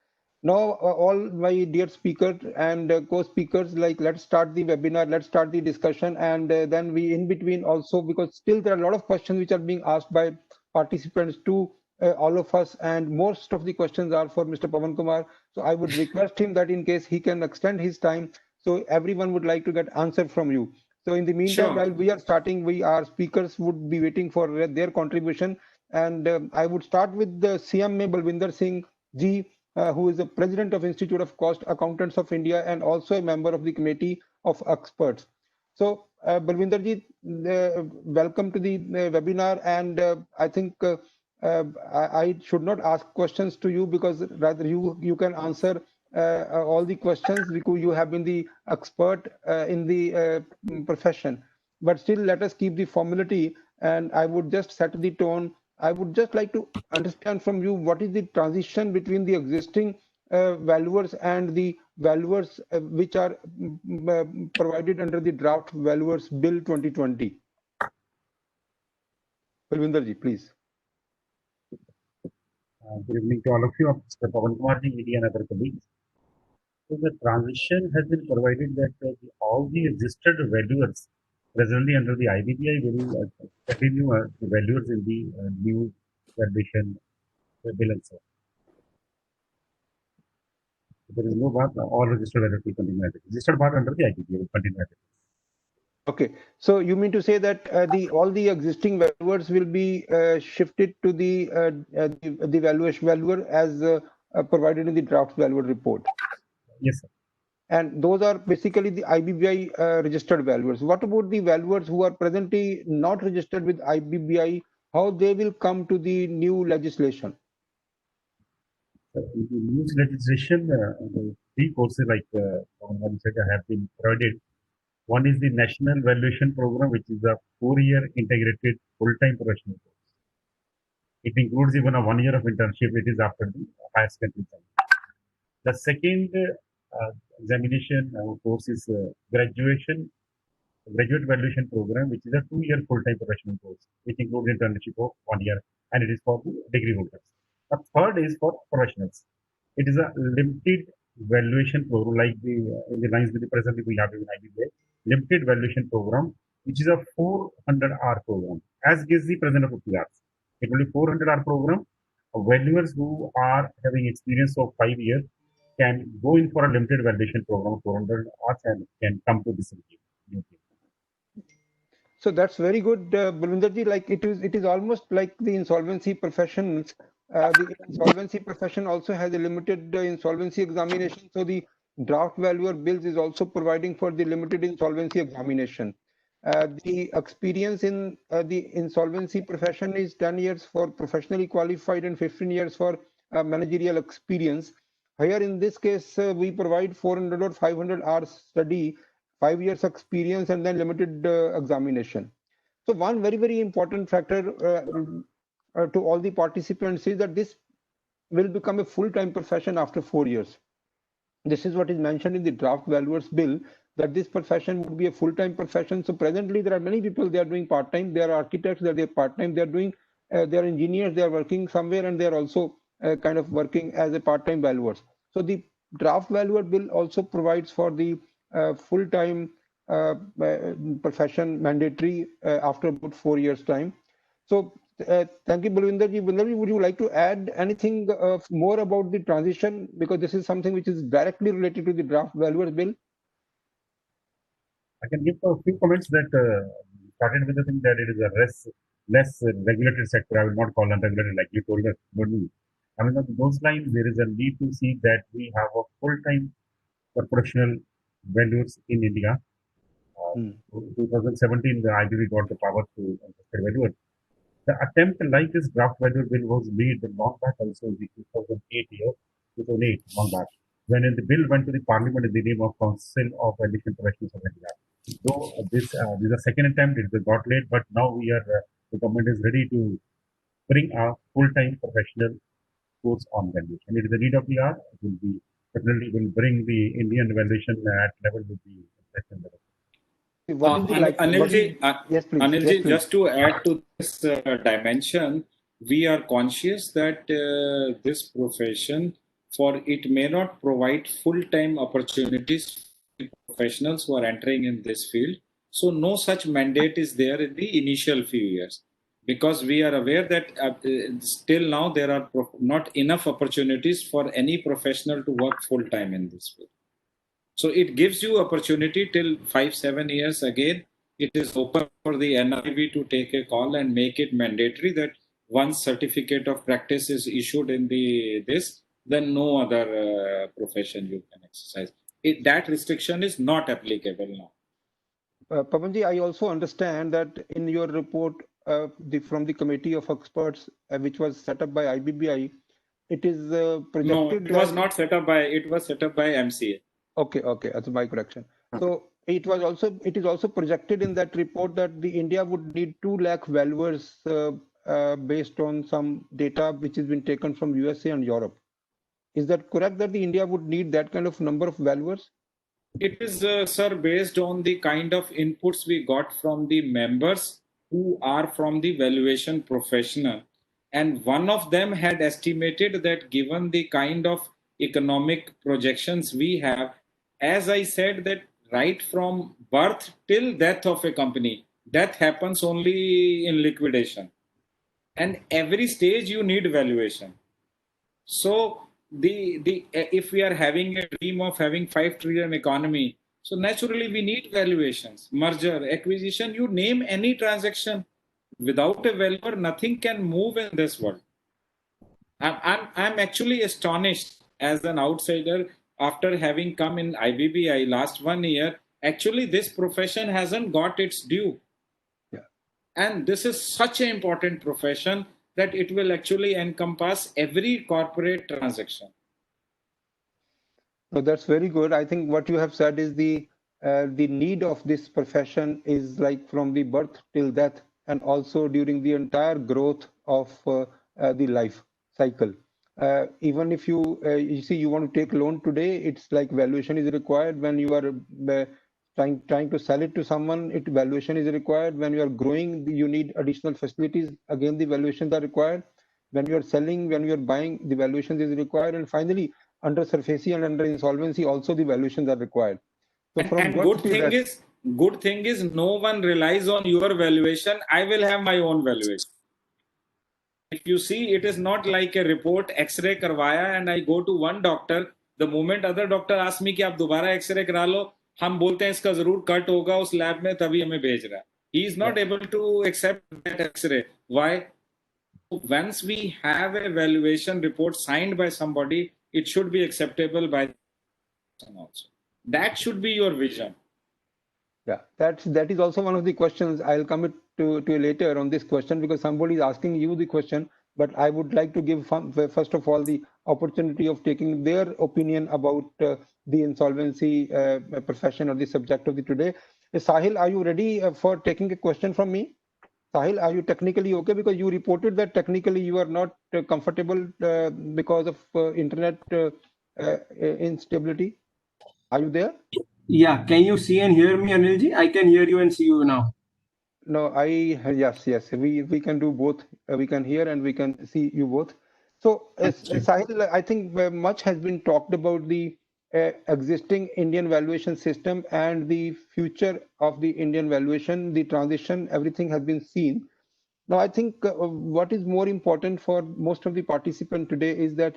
Now, all my dear speakers and co-speakers, like let's start the webinar, let's start the discussion, and then we in between also, because still there are a lot of questions which are being asked by participants to all of us, and most of the questions are for Mr. Pawan Kumar. So I would request him that in case he can extend his time, so everyone would like to get answer from you. So in the meantime, Sure. while we are starting, our speakers would be waiting for their contribution. And I would start with the CMA Balwinder Singh Ji, who is the President of Institute of Cost Accountants of India and also a member of the Committee of Experts. So Balwinder Ji, welcome to the webinar. And I think I should not ask questions to you, because rather you can answer all the questions, because you have been the expert in the profession. But still, let us keep the formality, and I would just set the tone. I would just like to understand from you what is the transition between the existing valuers and the valuers which are provided under the draft valuers bill 2020. Balwinder ji, please. Good evening to all of you, Mr. Pawan Kumar ji, and other colleagues. So the transition has been provided that all the existed valuers presently under the IBBI will continue the valuers in the new valuation bill and so on. There is no bar, all registered valuers will continue as it is. Registered bar under the IBBI will continue as it is. Okay, so you mean to say that all the existing valuers will be shifted to the valuation valuer as provided in the draft valuer report? Yes, sir. And those are basically the IBBI registered valuers. What about the valuers who are presently not registered with IBBI? How they will come to the new legislation? In the new legislation, the three courses like Pawan said have been provided. One is the National Valuation Program, which is a 4-year integrated full-time professional course. It includes even a 1 year of internship. It is after the higher secondary exam. The second examination course is graduate valuation program, which is a 2-year full-time professional course, which includes internship of 1 year, and it is for the degree holders. The third is for professionals. It is a limited valuation program, like in the lines with the presently we have in IBBA, limited valuation program, which is a 400-hour program, as gives the present of PRs. It will be 400-hour program. Valuers who are having experience of 5 years can go in for a limited valuation program, 400 hours, and can come to this review. So that's very good, Balwinder ji. Like it is almost like the insolvency profession. The insolvency profession also has a limited insolvency examination. So the draft valuer bills is also providing for the limited insolvency examination. The experience in the insolvency profession is 10 years for professionally qualified and 15 years for managerial experience. Here in this case, we provide 400 or 500 hours study, 5 years experience, and then limited examination. So one very important factor to all the participants is that this will become a full-time profession after 4 years. This is what is mentioned in the draft valuers bill, that this profession would be a full-time profession. So presently there are many people, they are doing part-time. They are architects, they are part-time. They are doing, they are engineers, they are working somewhere, and they are also kind of working as a part-time valuers. So the draft valuer bill also provides for the full-time profession mandatory after about 4 years time. So thank you, Balwinder ji. Balwinder ji, would you like to add anything more about the transition? Because this is something which is directly related to the draft valuers bill. I can give a few comments that started with the thing that it is a less regulated sector. I will not call unregulated like you told us. I mean, on those lines, there is a need to see that we have a full-time professional valuers in India. 2017, the IBB got the power to valuers. The attempt like this draft value bill was made long back also in the 2008 year, 2008, long back, when the bill went to the parliament in the name of Council of Valuation Professionals of India. Though this is a second attempt, it got late, but now we are, the government is ready to bring a full-time professional course on valuation. It is the need of the hour. It will be definitely will bring the Indian valuation at level with the international level. What is the like? Yes, please. Anilji, Yes, please. just to add to this dimension, we are conscious that this profession, for it may not provide full-time opportunities for professionals who are entering in this field. So no such mandate is there in the initial few years, because we are aware that still now there are not enough opportunities for any professional to work full-time in this field. So it gives you opportunity till 5-7 years. Again, it is open for the NIV to take a call and make it mandatory that once certificate of practice is issued in this, then no other profession you can exercise. That restriction is not applicable now. Pavanji, I also understand that in your report from the committee of experts, which was set up by IBBI, it is projected. No, it was not set up by. It was set up by MCA. Okay, that's my correction. So it is also projected in that report that the India would need 2 lakh valuers based on some data which has been taken from USA and Europe. Is that correct that the India would need that kind of number of valuers? It is, sir, based on the kind of inputs we got from the members who are from the valuation professional. And one of them had estimated that given the kind of economic projections we have, as I said, that right from birth till death of a company, death happens only in liquidation. And every stage you need valuation. So if we are having a dream of having 5 trillion economy, so naturally we need valuations, merger, acquisition, you name any transaction. Without a valuer, nothing can move in this world. I'm actually astonished as an outsider after having come in IBBI last 1 year. Actually, this profession hasn't got its due. Yeah. And this is such an important profession that it will actually encompass every corporate transaction. So that's very good. I think what you have said is the need of this profession is like from the birth till death, and also during the entire growth of the life cycle. Even if you see you want to take loan today, it's like valuation is required. When you are trying to sell it to someone, valuation is required. When you are growing, you need additional facilities. Again, the valuations are required. When you are selling, when you are buying, the valuations is required. And finally, under SARFAESI and under insolvency, also the valuations are required. So good thing is no one relies on your valuation. I will have my own valuation. If you see, it is not like a report X-ray karwaya and I go to one doctor. The moment other doctor asks me कि आप दोबारा X-ray करा लो, हम बोलते हैं इसका जरूर cut होगा उस लैब में तभी हमें भेज रहा है. He is not able to accept that X-ray. Why? Once we have a valuation report signed by somebody, it should be acceptable by the person also. That should be your vision. Yeah, that is also one of the questions. I'll come to you later on this question, because somebody is asking you the question, but I would like to give first of all the opportunity of taking their opinion about the insolvency profession or the subject of the today. Sahil, are you ready for taking a question from me? Sahil, are you technically okay? Because you reported that technically you are not comfortable because of internet instability. Are you there? Yeah, can you see and hear me, Anilji? I can hear you and see you now. No, yes, we can do both. We can hear and we can see you both. So, Sahil, I think much has been talked about the existing Indian valuation system and the future of the Indian valuation, the transition, everything has been seen. Now, I think what is more important for most of the participants today is that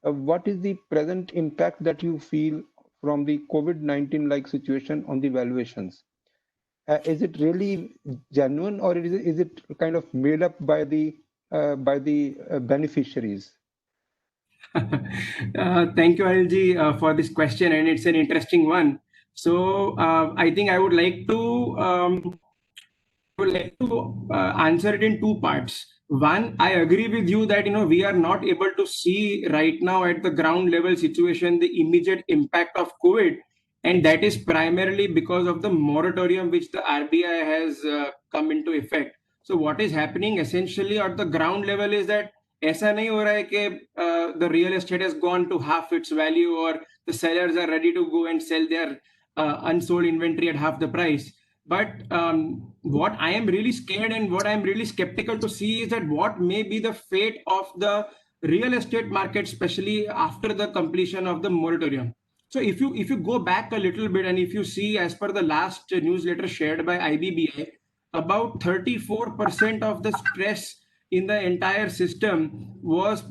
what is the present impact that you feel from the COVID-19 like situation on the valuations? Is it really genuine, or is it kind of made up by the beneficiaries? Thank you, Anilji, for this question, and it's an interesting one. So I think I would like to answer it in 2 parts. One, I agree with you that we are not able to see right now at the ground level situation the immediate impact of COVID, and that is primarily because of the moratorium which the RBI has come into effect. So what is happening essentially at the ground level is that ऐसा नहीं हो रहा है कि the real estate has gone to half its value or the sellers are ready to go and sell their unsold inventory at half the price. But what I am really scared and what I'm really skeptical to see is that what may be the fate of the real estate market, especially after the completion of the moratorium. So if you go back a little bit and if you see, as per the last newsletter shared by IBBI, about 34% of the stress in the entire system was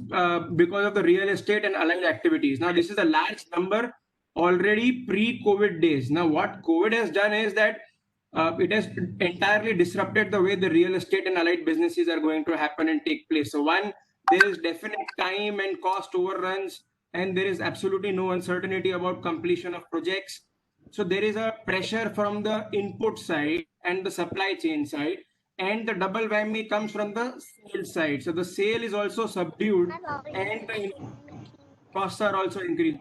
because of the real estate and allied activities. Now, this is a large number already pre-COVID days. Now, what COVID has done is that it has entirely disrupted the way the real estate and allied businesses are going to happen and take place. So, one, there is definite time and cost overruns, and there is absolutely no uncertainty about completion of projects. So there is a pressure from the input side and the supply chain side, and the double whammy comes from the sales side. So the sale is also subdued, and the costs are also increased.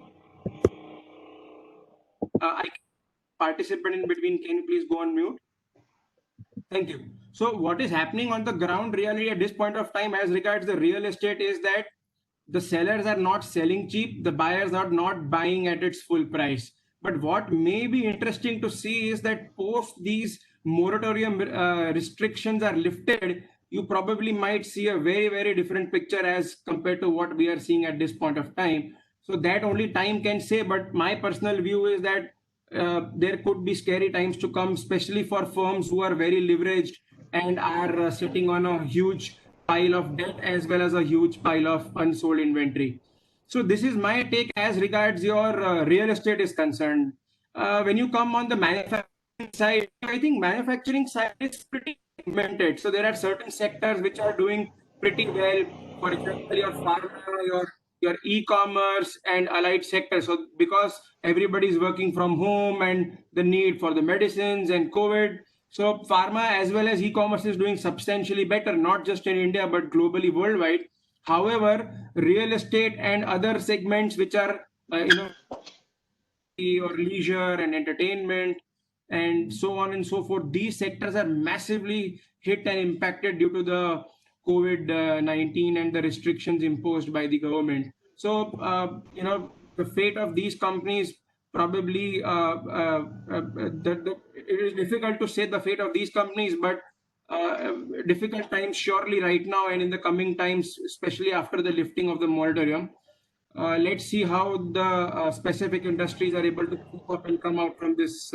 I participant in between. Can you please go on mute? Thank you. So what is happening on the ground really at this point of time as regards the real estate is that the sellers are not selling cheap, the buyers are not buying at its full price. But what may be interesting to see is that post these moratorium restrictions are lifted, you probably might see a very, very different picture as compared to what we are seeing at this point of time. So that only time can say, but my personal view is that there could be scary times to come, especially for firms who are very leveraged and are sitting on a huge pile of debt as well as a huge pile of unsold inventory. So this is my take as regards your real estate is concerned. When you come on the manufacturing side, I think manufacturing side is pretty segmented. So there are certain sectors which are doing pretty well. For example, your pharma, your e-commerce and allied sector. So because everybody is working from home and the need for the medicines and COVID, so pharma as well as e-commerce is doing substantially better, not just in India, but globally worldwide. However, real estate and other segments which are, or leisure and entertainment and so on and so forth, these sectors are massively hit and impacted due to the COVID-19 and the restrictions imposed by the government. So, the fate of these companies probably, it is difficult to say the fate of these companies, but difficult times surely right now and in the coming times, especially after the lifting of the moratorium. Let's see how the specific industries are able to cope up and come out from this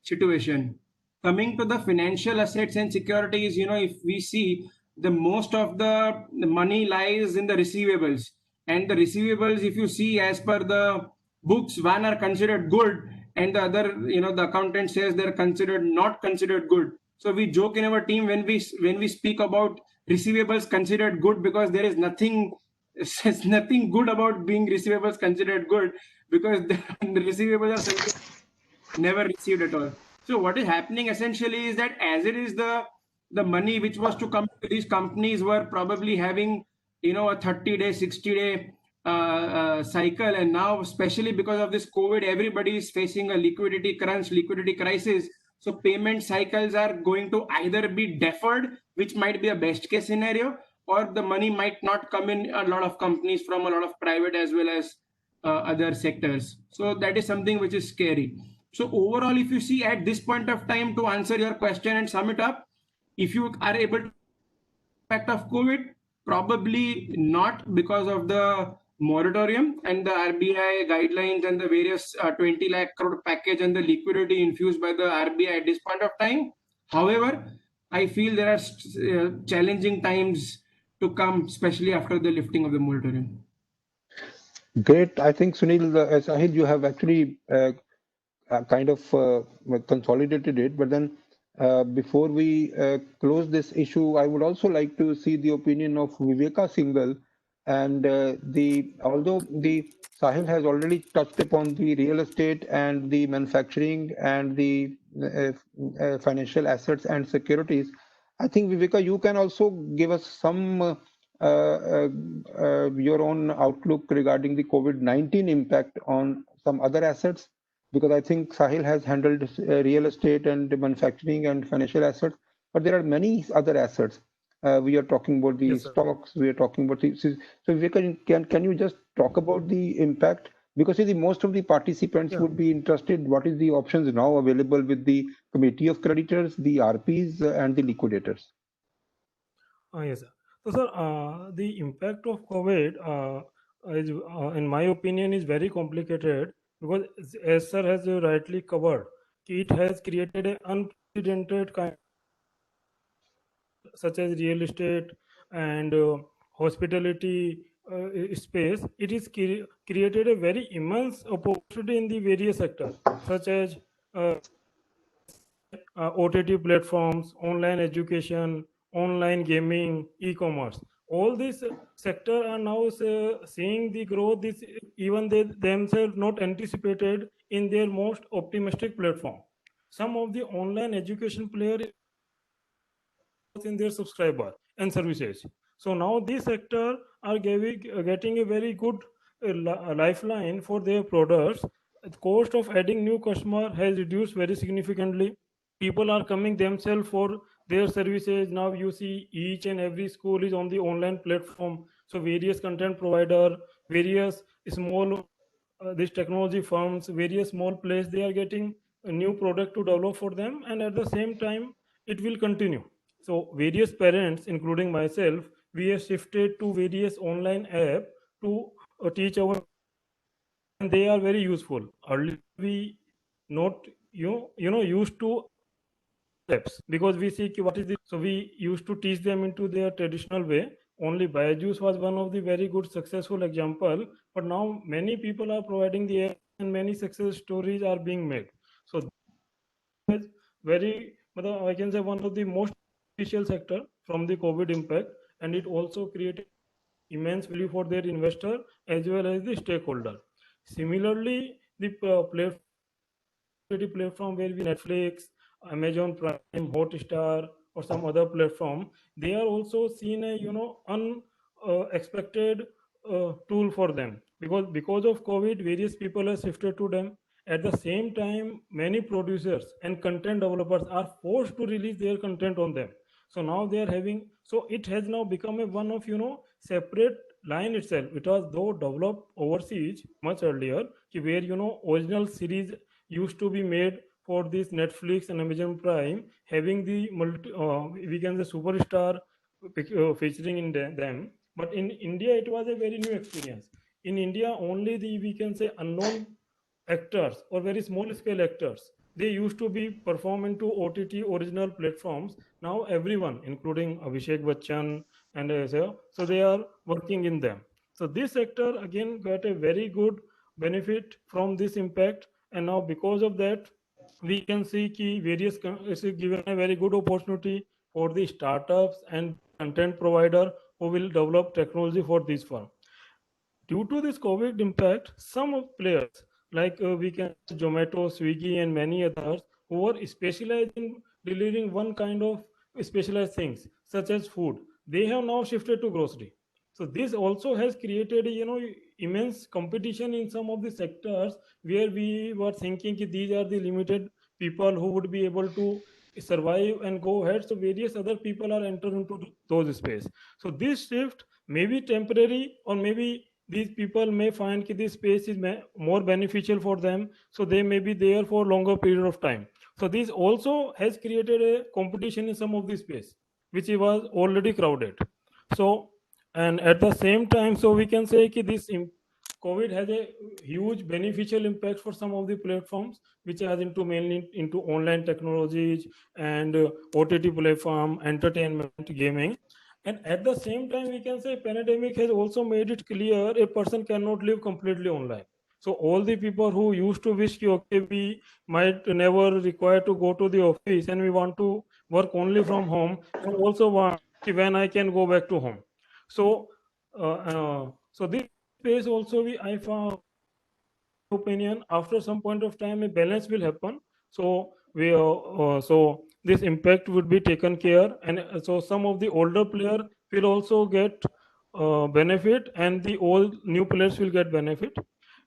situation. Coming to the financial assets and securities, if we see the most of the money lies in the receivables, and the receivables, if you see as per the books, one are considered good, and the other, the accountant says they're not considered good. So we joke in our team when we speak about receivables considered good, because there is nothing good about being receivables considered good, because the receivables are never received at all. So what is happening essentially is that as it is the money which was to come to these companies were probably having a 30-day, 60-day cycle, and now especially because of this COVID, everybody is facing a liquidity crunch, liquidity crisis. So payment cycles are going to either be deferred, which might be a best case scenario, or the money might not come in a lot of companies from a lot of private as well as other sectors. So that is something which is scary. So overall, if you see at this point of time, to answer your question and sum it up, if you are able to impact of COVID, probably not, because of the moratorium and the RBI guidelines and the various 20 lakh crore package and the liquidity infused by the RBI at this point of time. However, I feel there are challenging times to come, especially after the lifting of the moratorium. Great. I think, Sunil, Sahil, you have actually kind of consolidated it. But then before we close this issue, I would also like to see the opinion of Viveka Singhal. And although the Sahil has already touched upon the real estate and the manufacturing and the financial assets and securities, I think, Viveka, you can also give us some your own outlook regarding the COVID-19 impact on some other assets, because I think Sahil has handled real estate and manufacturing and financial assets, but there are many other assets. We are talking about the Yes, sir. stocks, we are talking about the. So Viveka, can you just talk about the impact Because see, most of the participants would be interested what is the options now available with the committee of creditors, the RPs, and the liquidators. Yes, sir. So, sir, the impact of COVID, in my opinion, is very complicated because, as sir has rightly covered, it has created an unprecedented kind, such as real estate and hospitality space. It is created a very immense opportunity in the various sectors, such as uh, OTT platforms, online education, online gaming, e-commerce. All these sector are now seeing the growth. This even they themselves not anticipated in their most optimistic platform. Some of the online education players in their subscriber and services. So now this sector are getting a very good lifeline for their products. The cost of adding new customer has reduced very significantly. People are coming themselves for their services. Now you see each and every school is on the online platform. So various content provider, various small these technology firms, various small players, they are getting a new product to develop for them, and at the same time it will continue. So various parents, including myself, we have shifted to various online app to teach our, and they are very useful. Earlier we not used to apps because we see ki what is this. So we used to teach them into their traditional way. Only Byju's was one of the very good successful example, but now many people are providing the app and many success stories are being made. So this is very, I can say one of the most beneficial sector from the COVID impact, and it also created immense value for their investor as well as the stakeholder. Similarly, the platform where we Netflix, Amazon Prime, Hotstar, or some other platform, they are also seen a unexpected tool for them because of COVID, various people are shifted to them. At the same time, many producers and content developers are forced to release their content on them. So now they are having. So it has now become a one of separate line itself. It was though developed overseas much earlier, where original series used to be made for this Netflix and Amazon Prime, having the we can say superstar featuring in them. But in India, it was a very new experience. In India, only the we can say unknown actors or very small scale actors, they used to be perform into OTT original platforms. Now everyone, including Abhishek Bachchan and so they are working in them. So this sector again got a very good benefit from this impact, and now because of that we can see ki various it's given a very good opportunity for the startups and content provider who will develop technology for this firm. Due to this COVID impact, some of players like we can Zomato, Swiggy, and many others who are specialized in delivering one kind of specialized things such as food, they have now shifted to grocery. So this also has created immense competition in some of the sectors where we were thinking that these are the limited people who would be able to survive and go ahead. So various other people are entering into those space. So this shift may be temporary, or maybe these people may find that this space is more beneficial for them, so they may be there for longer period of time. So this also has created a competition in some of the space which was already crowded. So, and at the same time, so we can say that this COVID has a huge beneficial impact for some of the platforms which are into mainly into online technologies and OTT platform, entertainment, gaming. And at the same time, we can say pandemic has also made it clear a person cannot live completely online. So all the people who used to wish, okay, we might never require to go to the office and we want to work only from home, and also want when I can go back to home. So, so this space also I found opinion after some point of time a balance will happen. So so this impact would be taken care, and so some of the older player will also get benefit, and the old new players will get benefit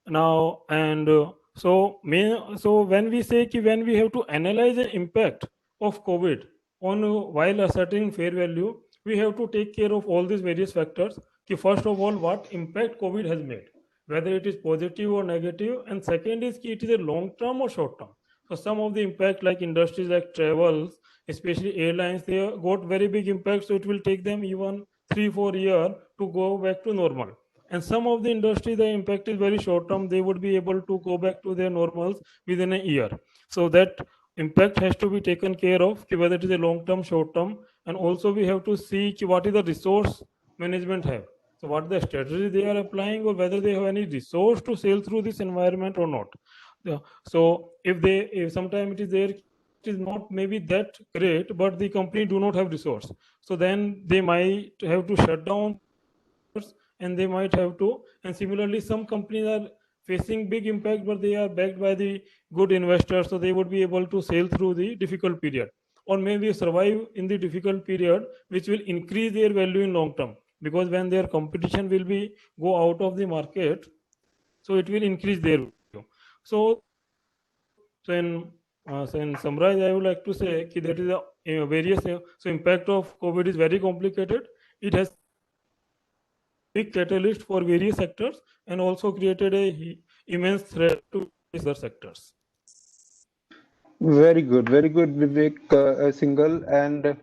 now. And so when we say when we have to analyze the impact of COVID on while asserting fair value, we have to take care of all these various factors. First of all, what impact COVID has made. whether it is positive or negative. And second is it is a long term or short term. So some of the impact, like industries like travels, especially airlines, they got very big impact. So it will take them even 3-4 years to go back to normal. And some of the industry, the impact is very short term. They would be able to go back to their normals within a year. So that impact has to be taken care of, whether it is a long term, short term. And also we have to see what is the resource management have. So what the strategy they are applying, or whether they have any resource to sail through this environment or not. So if sometime it is there, it is not maybe that great, but the company do not have resource. So then they might have to shut down, and they might have to. And similarly, some companies are facing big impact, but they are backed by the good investors, so they would be able to sail through the difficult period, or maybe survive in the difficult period, which will increase their value in long term, because when their competition will be go out of the market, so it will increase their value. So in summarize, I would like to say that is a various so impact of COVID is very complicated. It has big catalyst for various sectors, and also created a immense threat to other sectors. Very good, Vivek Singhal. And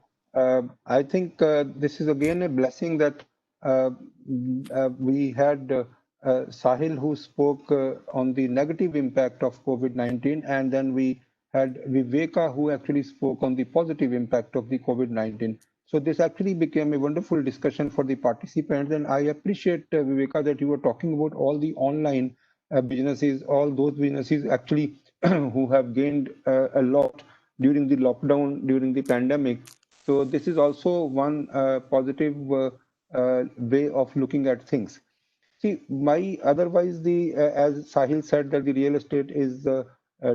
I think this is again a blessing that uh, we had Sahil, who spoke on the negative impact of COVID-19, and then we had Viveka, who actually spoke on the positive impact of the COVID-19. So this actually became a wonderful discussion for the participants, and I appreciate Viveka that you were talking about all the online businesses, all those businesses actually who have gained a lot during the lockdown, during the pandemic. So this is also one positive way of looking at things. See, my otherwise the as Sahil said that the real estate is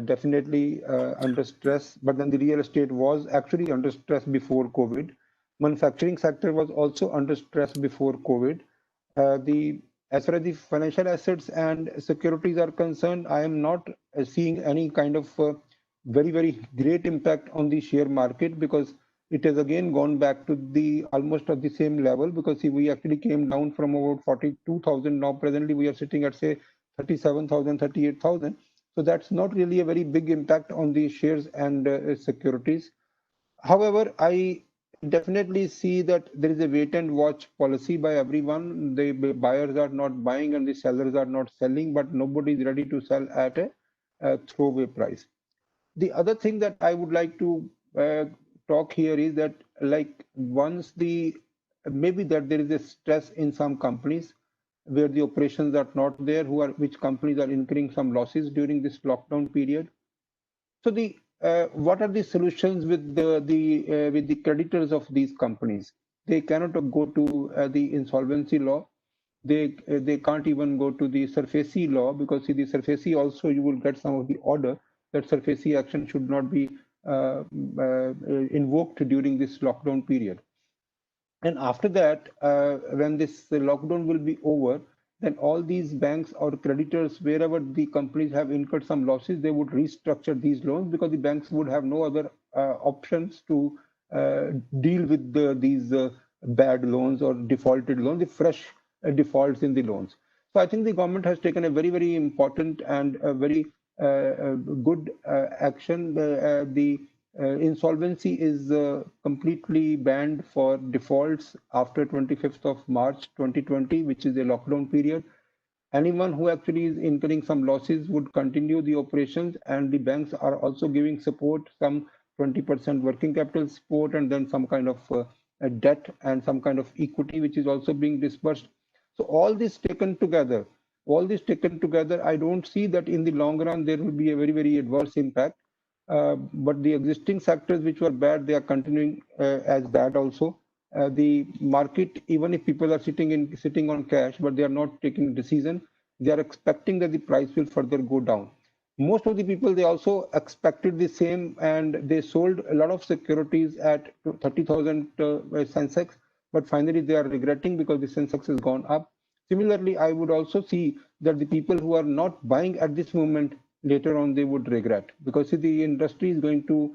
definitely under stress, but then the real estate was actually under stress before COVID. Manufacturing sector was also under stress before COVID. The As far as the financial assets and securities are concerned, I am not seeing any kind of very great impact on the share market, because it has again gone back to the almost at the same level, because see, we actually came down from about 42,000. Now presently we are sitting at say 37,000, 38,000. So that's not really a very big impact on the shares and securities. However, I definitely see that there is a wait and watch policy by everyone. The buyers are not buying and the sellers are not selling, but nobody is ready to sell at a throwaway price. The other thing that I would like to talk here is that, like, once the maybe that there is a stress in some companies where the operations are not there, which companies are incurring some losses during this lockdown period. So the what are the solutions with the creditors of these companies? They cannot go to the insolvency law. They can't even go to the SURFACE law, because see, the SURFACE also you will get some of the order that SURFACE action should not be invoked during this lockdown period. And after that, when this lockdown will be over, then all these banks or creditors, wherever the companies have incurred some losses, they would restructure these loans, because the banks would have no other options to deal with these bad loans or defaulted loans, the fresh defaults in the loans. So I think the government has taken a very important and a very good action. The insolvency is completely banned for defaults after 25th of March 2020, which is a lockdown period. Anyone who actually is incurring some losses would continue the operations, and the banks are also giving support, some 20% working capital support, and then some kind of debt and some kind of equity, which is also being disbursed. So all this taken together, I don't see that in the long run there will be a very adverse impact. But the existing sectors which were bad, they are continuing as bad also. The market, even if people are sitting on cash, but they are not taking decision, they are expecting that the price will further go down. Most of the people, they also expected the same, and they sold a lot of securities at 30,000 Sensex, but finally they are regretting because the Sensex has gone up. Similarly, I would also see that the people who are not buying at this moment, later on they would regret, because see, the industry is going to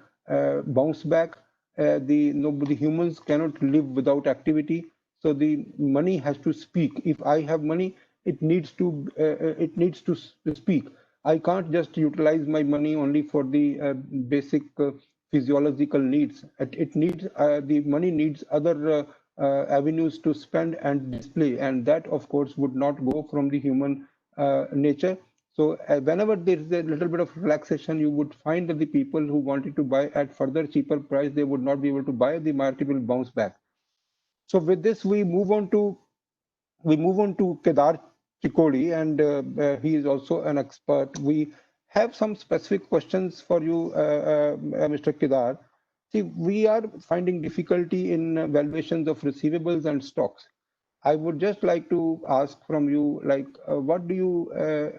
bounce back. The humans cannot live without activity, so the money has to speak. If I have money, it needs to speak. I can't just utilize my money only for the basic physiological needs. It needs the money needs other avenues to spend and display, and that of course would not go from the human nature. So whenever there is a little bit of relaxation, you would find that the people who wanted to buy at further cheaper price, they would not be able to buy. The market will bounce back. So with this, we move on to Kedar Chikodi, and he is also an expert. We have some specific questions for you, Mr. Kedar. See, we are finding difficulty in valuations of receivables and stocks. I would just like to ask from you, like, what do you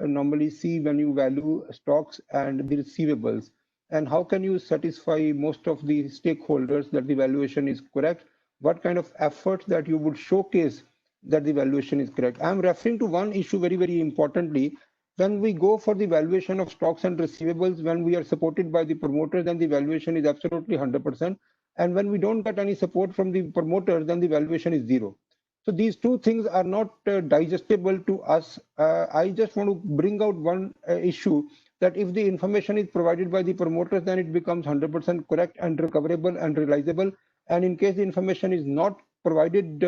normally see when you value stocks and the receivables? And how can you satisfy most of the stakeholders that the valuation is correct? What kind of efforts that you would showcase that the valuation is correct? I'm referring to one issue very, very importantly. When we go for the valuation of stocks and receivables, when we are supported by the promoters, then the valuation is absolutely 100%. And when we don't get any support from the promoters, then the valuation is zero. So these two things are not digestible to us. I just want to bring out one issue, that if the information is provided by the promoters, then it becomes 100% correct and recoverable and realizable. And in case the information is not provided,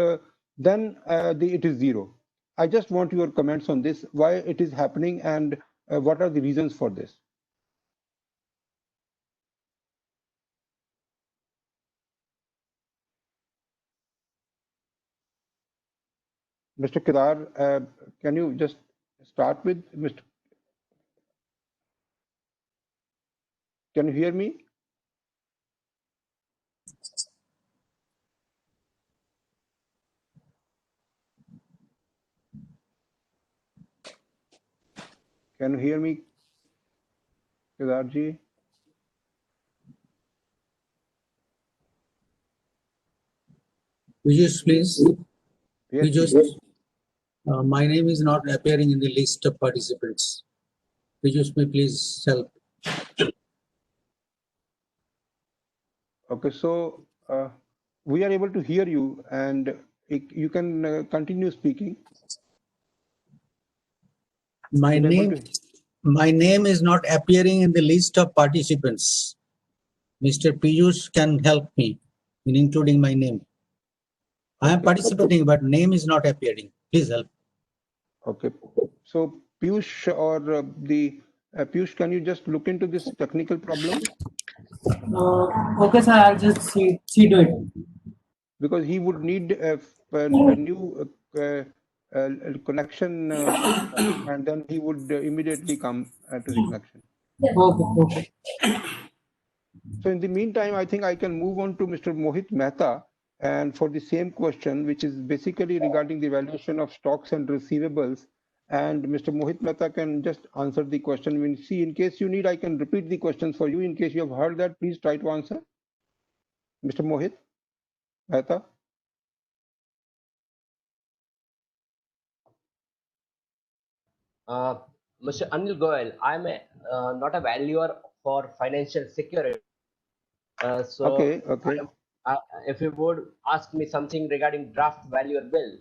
then it is zero. I just want your comments on this, why it is happening, and what are the reasons for this. Mr. Kedar, can you just start with Mr. Can you hear me? Can you hear me, Kedarji? Piyush, please. Yes, Piyush, please. my name is not appearing in the list of participants. Piyush, may please help. Okay, so we are able to hear you, and you can continue speaking. My name is not appearing in the list of participants. Mr. Piyush can help me in including my name. I am participating, but name is not appearing. Please help. Okay, so Piyush or Piyush, can you just look into this technical problem? Okay, sir, I'll just see to it. Because he would need a new connection, and then he would immediately come to the connection. Okay. So in the meantime, I think I can move on to Mr. Mohit Mehta, and for the same question, which is basically regarding the valuation of stocks and receivables. And Mr. Mohit Mehta can just answer the question. When see, in case you need, I can repeat the questions for you. In case you have heard that, please try to answer. Mr. Mohit Mehta. Mr. Anil Goel, I'm not a valuer for financial security. Okay. If you would ask me something regarding draft valuer bill,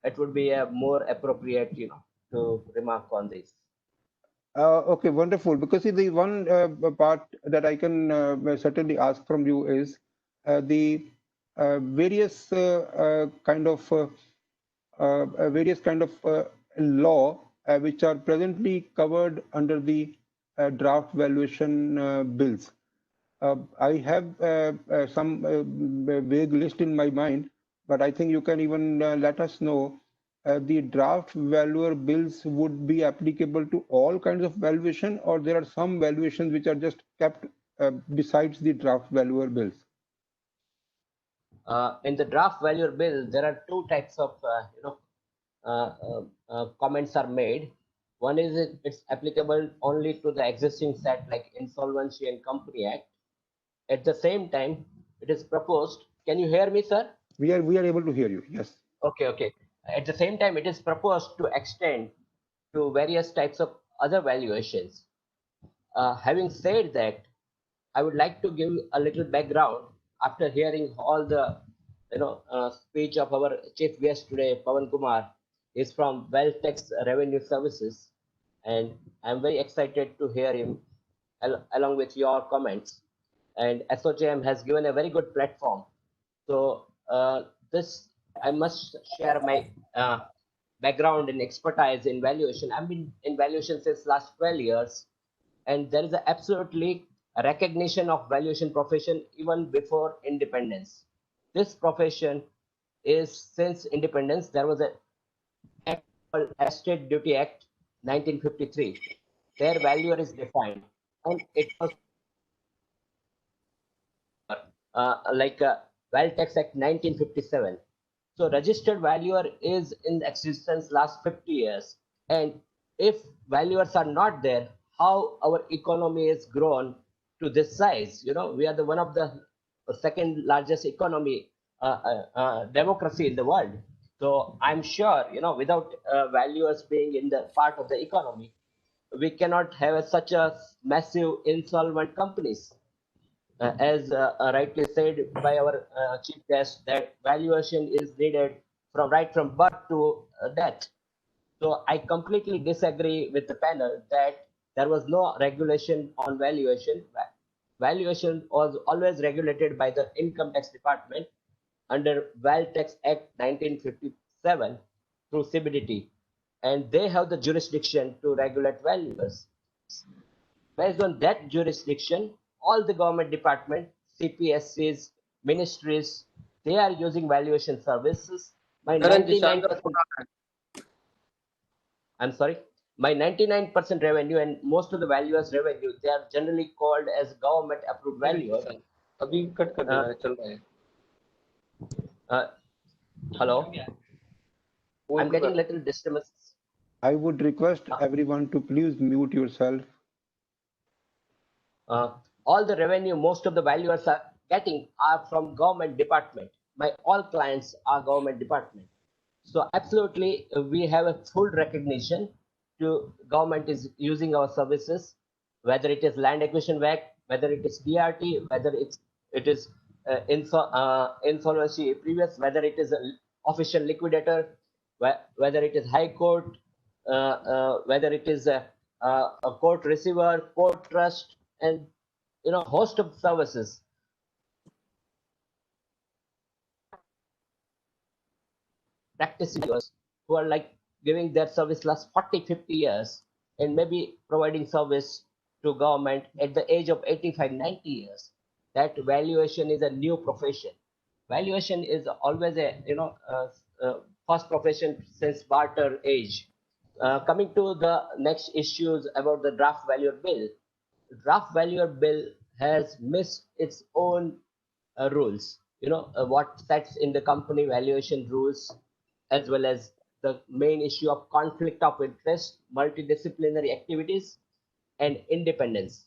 it would be a more appropriate, to remark on this. Okay, wonderful. Because see, the one part that I can certainly ask from you is the various kind of law which are presently covered under the draft valuation bills. I have some vague list in my mind, but I think you can even let us know the draft valuer bills would be applicable to all kinds of valuation, or there are some valuations which are just kept besides the draft valuer bills. In the draft valuer bill, there are two types of comments are made. One is it's applicable only to the existing set like Insolvency and Company Act. At the same time, it is proposed. Can you hear me, sir? We are able to hear you. Yes. Okay. At the same time, it is proposed to extend to various types of other valuations. Having said that, I would like to give a little background after hearing all the speech of our chief guest today, Pawan Kumar. is from Wealth Tax Revenue Services, and I'm very excited to hear him along with your comments. And ASSOCHAM has given a very good platform. So this, I must share my background and expertise in valuation. I've been in valuation since last 12 years, and there is absolutely a recognition of valuation profession even before independence. This profession is since independence. There was a act called Estate Duty Act 1953. Their valuer is defined, and it was like Wealth Tax Act 1957. So registered valuer is in existence last 50 years. And if valuers are not there, how our economy is grown to this size? You know, we are the one of the second largest economy democracy in the world. So I'm sure, you know, without valuers being in the part of the economy, we cannot have such a massive insolvent companies. As rightly said by our chief guest, that valuation is needed from right from birth to death. So I completely disagree with the panel that there was no regulation on valuation. Valuation was always regulated by the Income Tax Department under Wealth Tax Act 1957 through CBDT, and they have the jurisdiction to regulate valuers. Based on that jurisdiction, all the government departments, CPSCs, ministries, they are using valuation services. My 99%, I'm sorry, my 99% revenue and most of the valuers' revenue, they are generally called as government approved valuers. Hello, I'm getting little disturbance. I would request everyone to please mute yourself. All the revenue most of the valuers are getting are from government department. My all clients are government department. So absolutely, we have a full recognition to government is using our services, whether it is land acquisition act, whether it is DRT, whether it is insolvency previous, whether it is an official liquidator, whether it is high court, whether it is a court receiver, court trust, and you know, host of services. Practitioners who are like giving their service last 40, 50 years and maybe providing service to government at the age of 85, 90 years. That valuation is a new profession. Valuation is always a, you know, first profession since barter age. Coming to the next issues about the draft valuer bill. Draft valuer bill has missed its own rules. You know, what sets in the company valuation rules, as well as the main issue of conflict of interest, multidisciplinary activities, and independence.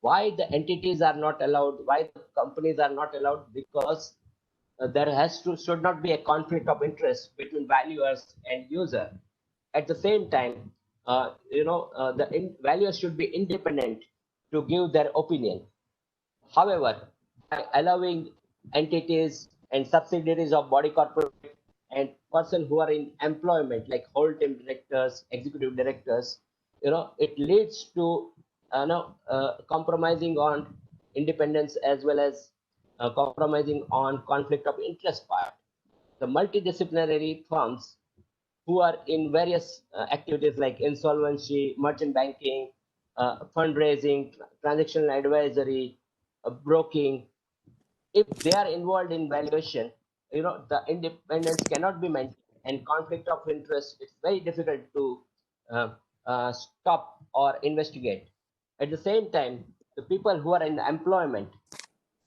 Why the entities are not allowed? Why the companies are not allowed? Because there should not be a conflict of interest between valuers and user. At the same time, the valuers should be independent to give their opinion. However, by allowing entities and subsidiaries of body corporate and person who are in employment like whole team directors, executive directors, you know, it leads to compromising on independence as well as compromising on conflict of interest part. The multidisciplinary firms who are in various activities like insolvency, merchant banking, fundraising, transactional advisory, broking, if they are involved in valuation, you know, the independence cannot be maintained, and conflict of interest, it's very difficult to stop or investigate. At the same time, the people who are in employment,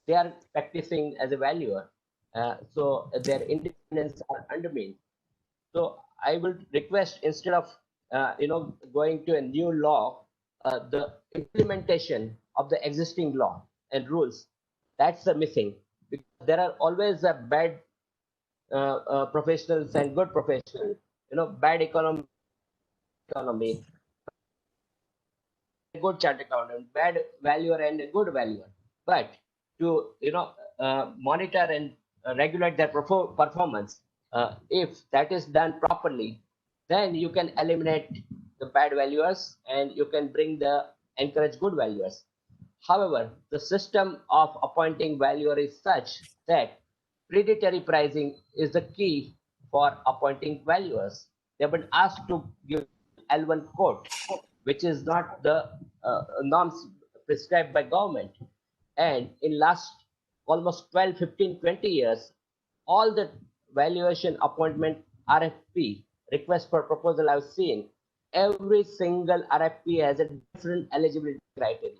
they are practicing as a valuer, so their independence are undermined. So I would request, instead of going to a new law, the implementation of the existing law and rules, that's the missing. Because there are always a bad professionals and good professionals. You know, bad economy, good chart accountant, bad valuer and a good valuer. But to monitor and regulate their performance, if that is done properly, then you can eliminate the bad valuers and you can encourage good valuers. However, the system of appointing valuer is such that predatory pricing is the key for appointing valuers. They have been asked to give L1 quote, which is not the norms prescribed by government. And in last almost 12, 15, 20 years, all the valuation appointment RFP, request for proposal I've seen, every single RFP has a different eligibility criteria.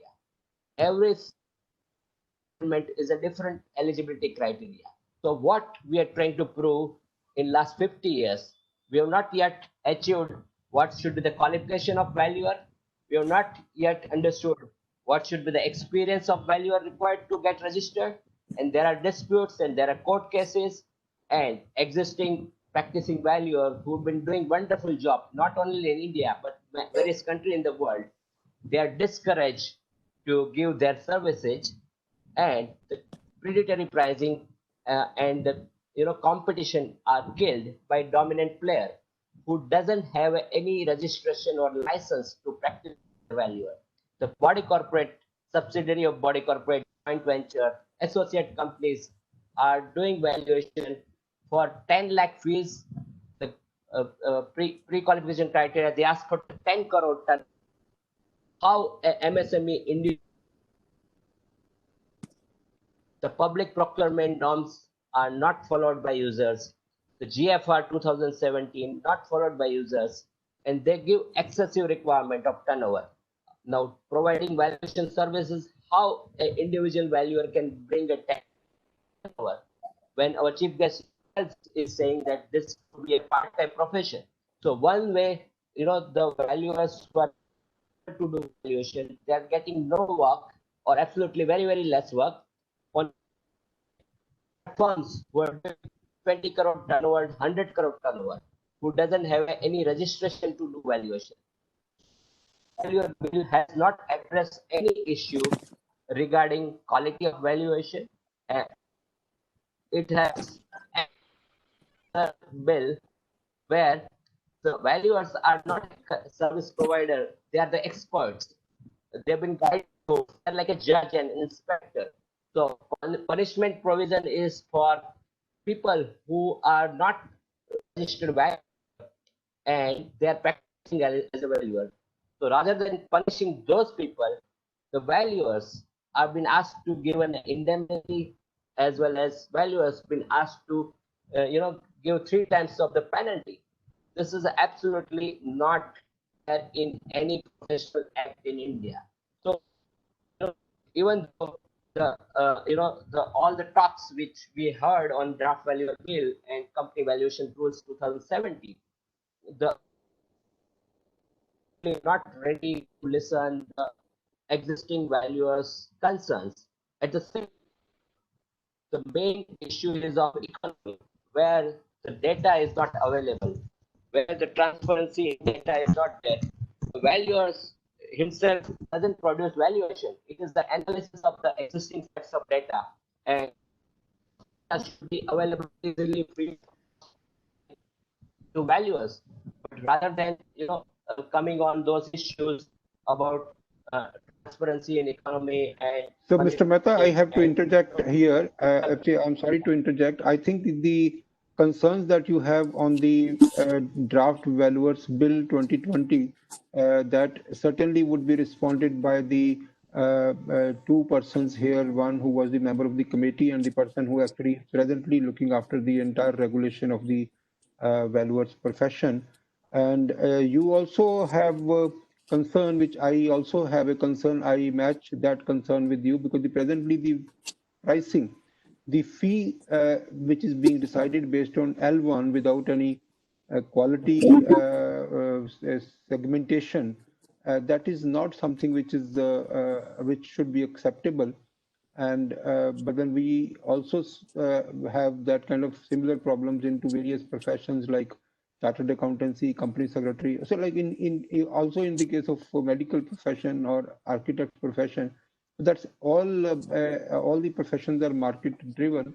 Every appointment is a different eligibility criteria. So what we are trying to prove in last 50 years, we have not yet achieved what should be the qualification of valuer. We have not yet understood what should be the experience of valuer required to get registered. And there are disputes and there are court cases and existing practicing valuer who've been doing wonderful job, not only in India, but various countries in the world. They are discouraged to give their services, and the predatory pricing and the competition are killed by dominant player who doesn't have any registration or license to practice valuer. The body corporate, subsidiary of body corporate, joint venture, associate companies are doing valuation for 10 lakh fees. The pre-qualification criteria, they ask for 10 crore ton. How a MSME individual, the public procurement norms are not followed by users. The GFR 2017 not followed by users, and they give excessive requirement of turnover. Now, providing valuation services, how an individual valuer can bring a turnover when our chief guest is saying that this could be a part-time profession. So one way, the valuers who are to do valuation, they are getting no work or absolutely very, very less work on firms who are doing 20 crore turnover, 100 crore turnover, who doesn't have any registration to do valuation. Valuer bill has not addressed any issue regarding quality of valuation. It has a bill where the valuers are not service provider, they are the experts. They've been guided to, they're like a judge and inspector. So punishment provision is for people who are not registered valuer and they are practicing as a valuer. So rather than punishing those people, the valuers have been asked to give an indemnity, as well as valuers been asked to give 3 times of the penalty. This is absolutely not in any professional act in India. So even though the all the talks which we heard on draft valuer bill and company valuation rules 2017, the not ready to listen the existing valuers' concerns. At the same, the main issue is of economy, where the data is not available, where the transparency in data is not there. The valuers himself doesn't produce valuation. It is the analysis of the existing sets of data, and that should be available easily free to valuers. But rather than coming on those issues about transparency in economy and so, Mr. Mehta, I have to interject here. I'm sorry to interject. I think the concerns that you have on the draft valuers bill 2020, that certainly would be responded by the 2 persons here, one who was the member of the committee and the person who actually presently looking after the entire regulation of the valuers profession. And you also have concern, which I also have a concern. I match that concern with you, because presently the pricing, the fee which is being decided based on L1 without any quality segmentation, that is not something which is which should be acceptable. And but then we also have that kind of similar problems into various professions like chartered accountancy, company secretary. So like in also in the case of medical profession or architect profession, that's all the professions are market driven,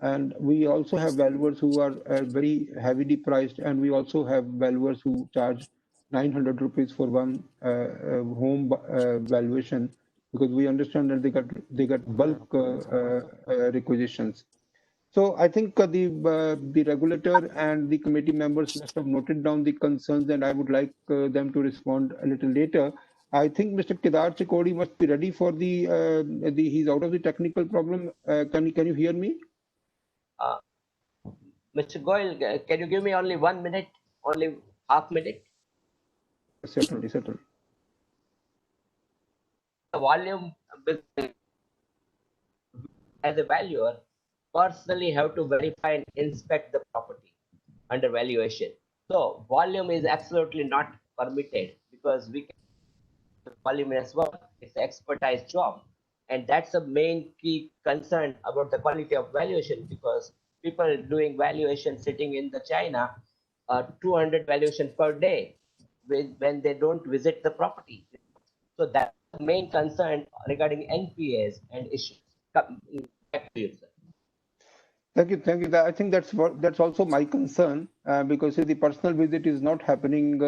and we also have valuers who are very heavily priced, and we also have valuers who charge 900 rupees for one home valuation, because we understand that they got bulk requisitions. So I think the regulator and the committee members must have noted down the concerns, and I would like them to respond a little later. I think Mr. Kedar Chikodi must be ready for the he's out of the technical problem. Can you hear me? Mr. Goyal, can you give me only 1 minute, only half minute? Certainly, certainly. The volume as a valuer personally have to verify and inspect the property under valuation. So volume is absolutely not permitted, because we can voluminous work. It's an expertise job, and that's the main key concern about the quality of valuation, because people doing valuation sitting in the China, 200 valuation per day when they don't visit the property. So that's the main concern regarding NPAs and issues. Back to you, sir. Thank you, thank you. I think that's also my concern, because the personal visit is not happening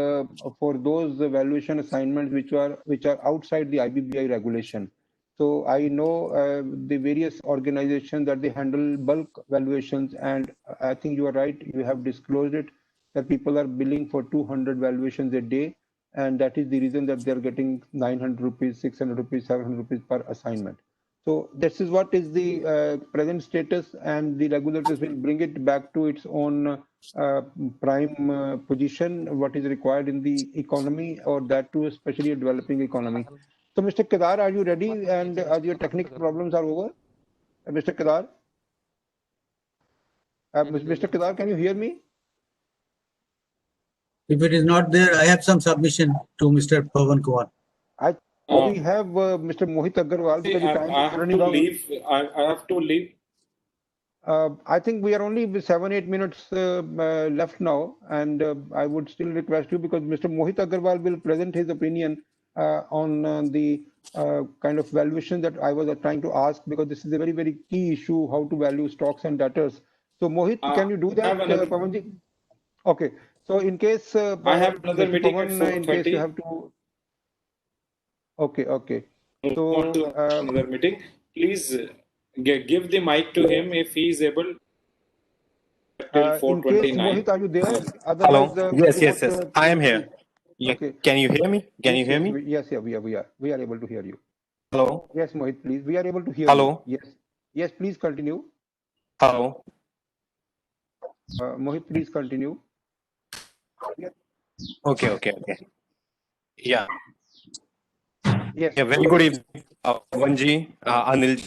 for those valuation assignments which are outside the IBBI regulation. So I know the various organizations that they handle bulk valuations, and I think you are right. You have disclosed it, that people are billing for 200 valuations a day, and that is the reason that they are getting 900 rupees, 600 rupees, 700 rupees per assignment. So this is what is the present status, and the regulators will bring it back to its own prime position, what is required in the economy, or that too, especially a developing economy. So, Mr. Kedar, are you ready? And your technical problems are over? Mr. Kedar? Mr. Kedar, can you hear me? If it is not there, I have some submission to Mr. Pawan Kumar. We have Mr. Mohit Agarwal, because the time I is have running to out. leave. I have to leave. I think we are only 7-8 minutes left now, and I would still request you, because Mr. Mohit Agarwal will present his opinion on the kind of valuation that I was trying to ask, because this is a very, very key issue, how to value stocks and debtors. So Mohit, can you do that, Pawanji? Okay. So in case I have another Mr. meeting at Pawan, in case you 4:30. have to. Okay, okay. Move So on to another meeting. Please give the mic to him if he is able till in case 4:29. Mohit, are you there? Hello. Otherwise, Yes, we yes, would, yes. I am here. Yeah. Okay. Can you hear me? Can you hear me? Yes, yeah, we are able to hear you. Hello. Yes, Mohit, please. We are able to hear Hello. you. Yes. Yes, please continue. Hello. Mohit, please continue. Okay, okay, okay. Yeah. Yes. Yeah. Very good evening, Vanji, Anil,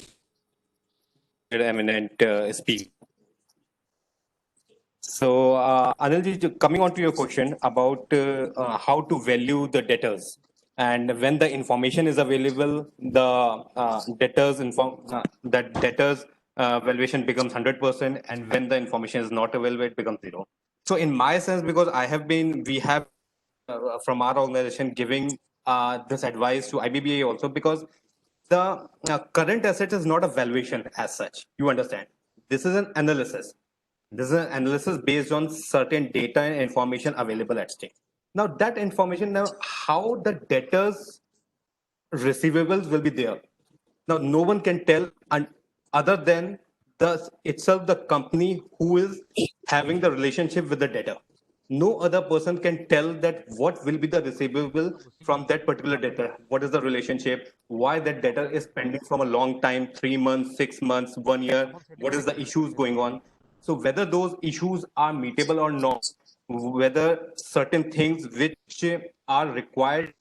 eminent speaker. So, Anilji, coming on to your question about how to value the debtors, and when the information is available, the debtors valuation becomes 100%, and when the information is not available, it becomes 0. So, in my sense, because we have from our organization giving this advice to IBBA also, because the current asset is not a valuation as such. You understand? This is an analysis. This is an analysis based on certain data and information available at stake. Now, that information, now how the debtors' receivables will be there. Now, no one can tell, and other than the company who is having the relationship with the debtor. No other person can tell that what will be the receivable from that particular debtor. What is the relationship? Why that debtor is pending from a long time, 3 months, 6 months, 1 year? What is the issues going on? So whether those issues are meetable or not, whether certain things which are required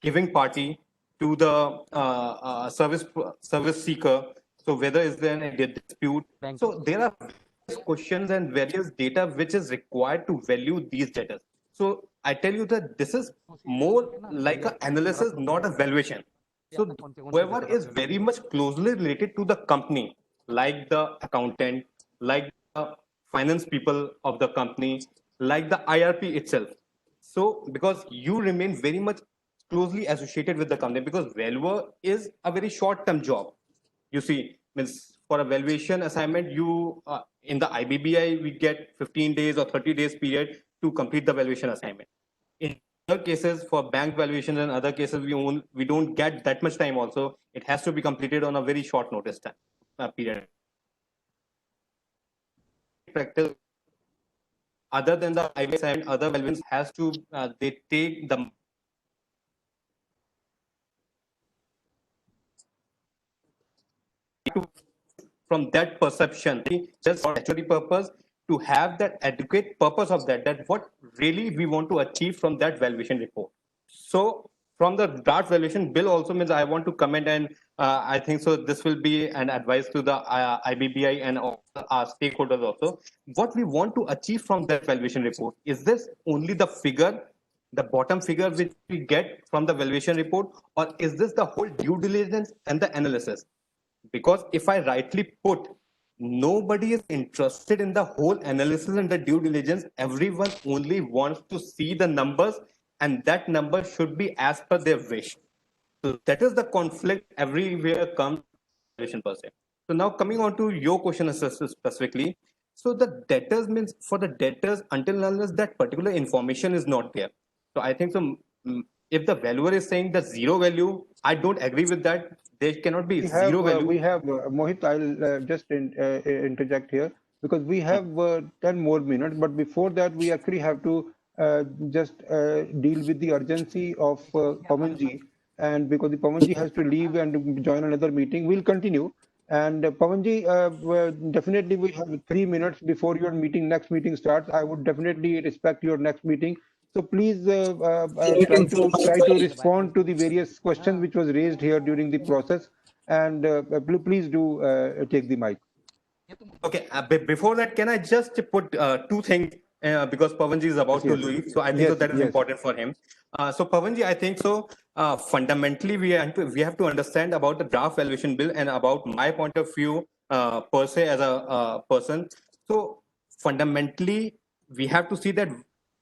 giving party to the service seeker. So whether is there a dispute? So there are various questions and various data which is required to value these debtors. So I tell you that this is more like an analysis, not a valuation. So whoever is very much closely related to the company, like the accountant, like the finance people of the company, like the IRP itself. So because you remain very much closely associated with the company, because valuer is a very short-term job. You see, means for a valuation assignment, you in the IBBI we get 15 days or 30 days period to complete the valuation assignment. In other cases, for bank valuations and other cases, we don't get that much time. Also, it has to be completed on a very short notice time period. Practice, other than the IBBI assignment, other valuations has to they take the from that perception, just for statutory purpose, to have that adequate purpose of that what really we want to achieve from that valuation report. So from the draft valuation bill also means I want to comment, and I think so this will be an advice to the IBBI and all our stakeholders also. What we want to achieve from that valuation report, is this only the figure, the bottom figure which we get from the valuation report, or is this the whole due diligence and the analysis? Because if I rightly put, nobody is interested in the whole analysis and the due diligence. Everyone only wants to see the numbers, and that number should be as per their wish. So that is the conflict everywhere comes per se. So now coming on to your question specifically. So the debtors means, for the debtors, until unless that particular information is not there. So I think so. If the valuer is saying the zero value, I don't agree with that. There cannot be zero value. We have Mohit, I'll just interject here, because we have 10 more minutes, but before that we actually have to just deal with the urgency of Pawanji, and because the Pawanji has to leave and join another meeting, we'll continue. And Pawanji, definitely we have 3 minutes before your next meeting starts. I would definitely respect your next meeting. So please try to respond to the various questions which was raised here during the process, and please do take the mic. Okay, before that, can I just put two things, because Pawanji is about to leave, so I think so that is important for him. So Pawanji, I think so fundamentally we have to understand about the draft valuation bill and about my point of view per se as a person. So fundamentally, we have to see that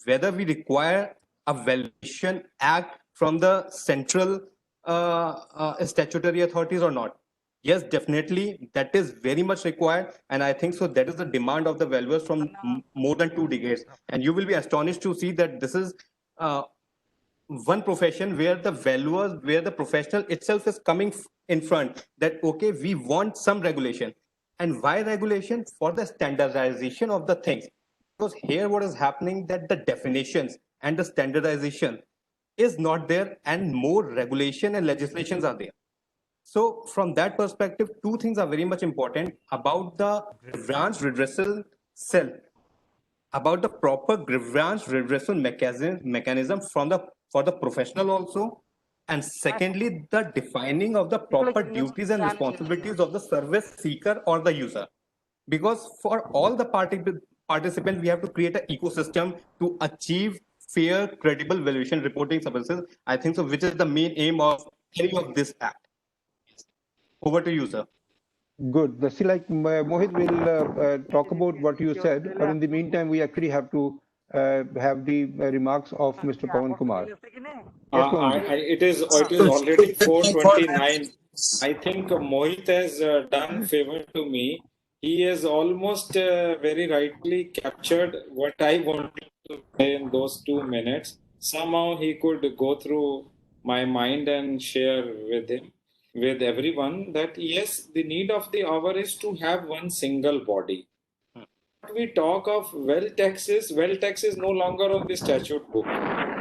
whether we require a valuation act from the central statutory authorities or not. Yes, definitely, that is very much required, and I think so that is the demand of the valuers from more than 2 decades. And you will be astonished to see that this is one profession where the valuers, where the professional itself is coming in front, that okay, we want some regulation. And why regulation? For the standardization of the things. Because here what is happening, that the definitions and the standardization is not there, and more regulation and legislations are there. So from that perspective, two things are very much important about the grievance redressal cell, about the proper grievance redressal mechanism for the professional also, and secondly, the defining of the proper duties and responsibilities of the service seeker or the user. Because for all the participants, we have to create an ecosystem to achieve fair, credible valuation reporting services. I think so, which is the main aim of any of this act. Over to you, sir. Good. See, like Mohit will talk about what you said, but in the meantime, we actually have to have the remarks of Mr. Pawan Kumar. It is already 4:29. I think Mohit has done favor to me. He has almost very rightly captured what I wanted to say in those 2 minutes. Somehow he could go through my mind and share with everyone that yes, the need of the hour is to have one single body. We talk of wealth tax is no longer on the statute book.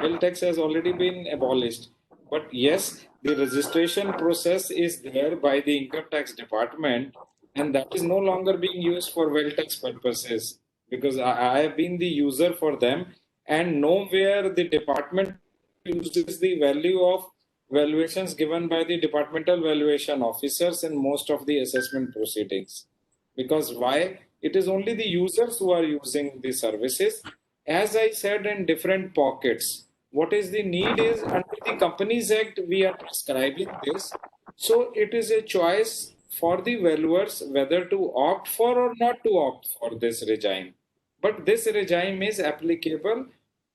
Wealth tax has already been abolished. But yes, the registration process is there by the income tax department, and that is no longer being used for wealth tax purposes, because I have been the user for them, and nowhere the department uses the value of valuations given by the departmental valuation officers in most of the assessment proceedings. Because why? It is only the users who are using the services. As I said, in different pockets. What is the need is, under the Companies Act, we are prescribing this. So it is a choice for the valuers whether to opt for or not to opt for this regime. But this regime is applicable,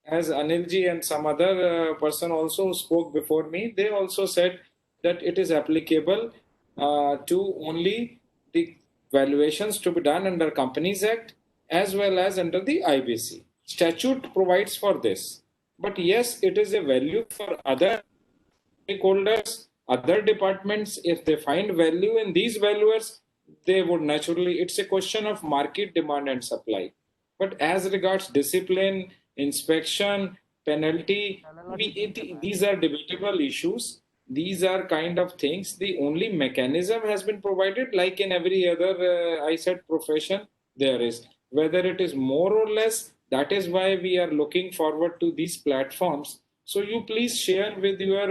as Anilji and some other person also spoke before me. They also said that it is applicable to only the valuations to be done under Companies Act as well as under the IBC. Statute provides for this. But yes, it is a value for other stakeholders, other departments. If they find value in these valuers, they would naturally, it's a question of market demand and supply. But as regards discipline, inspection, penalty, these are debatable issues. These are kind of things. The only mechanism has been provided, like in every other, I said, profession, there is. Whether it is more or less, that is why we are looking forward to these platforms. So you please share with your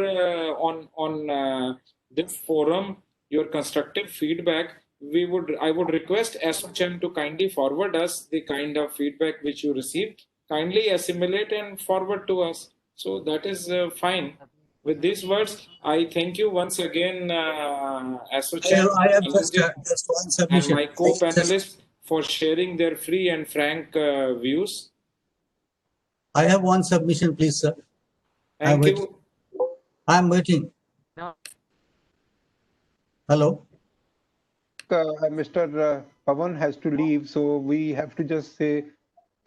on this forum your constructive feedback. I would request ASSOCHAM to kindly forward us the kind of feedback which you received. Kindly assimilate and forward to us. So that is fine. With these words, I thank you once again, ASSOCHAM, I have just one and submission. my co-panelists for sharing their free and frank views. I have one submission, please, sir. Thank you. I'm waiting. Hello. Mr. Pawan has to leave, so we have to just say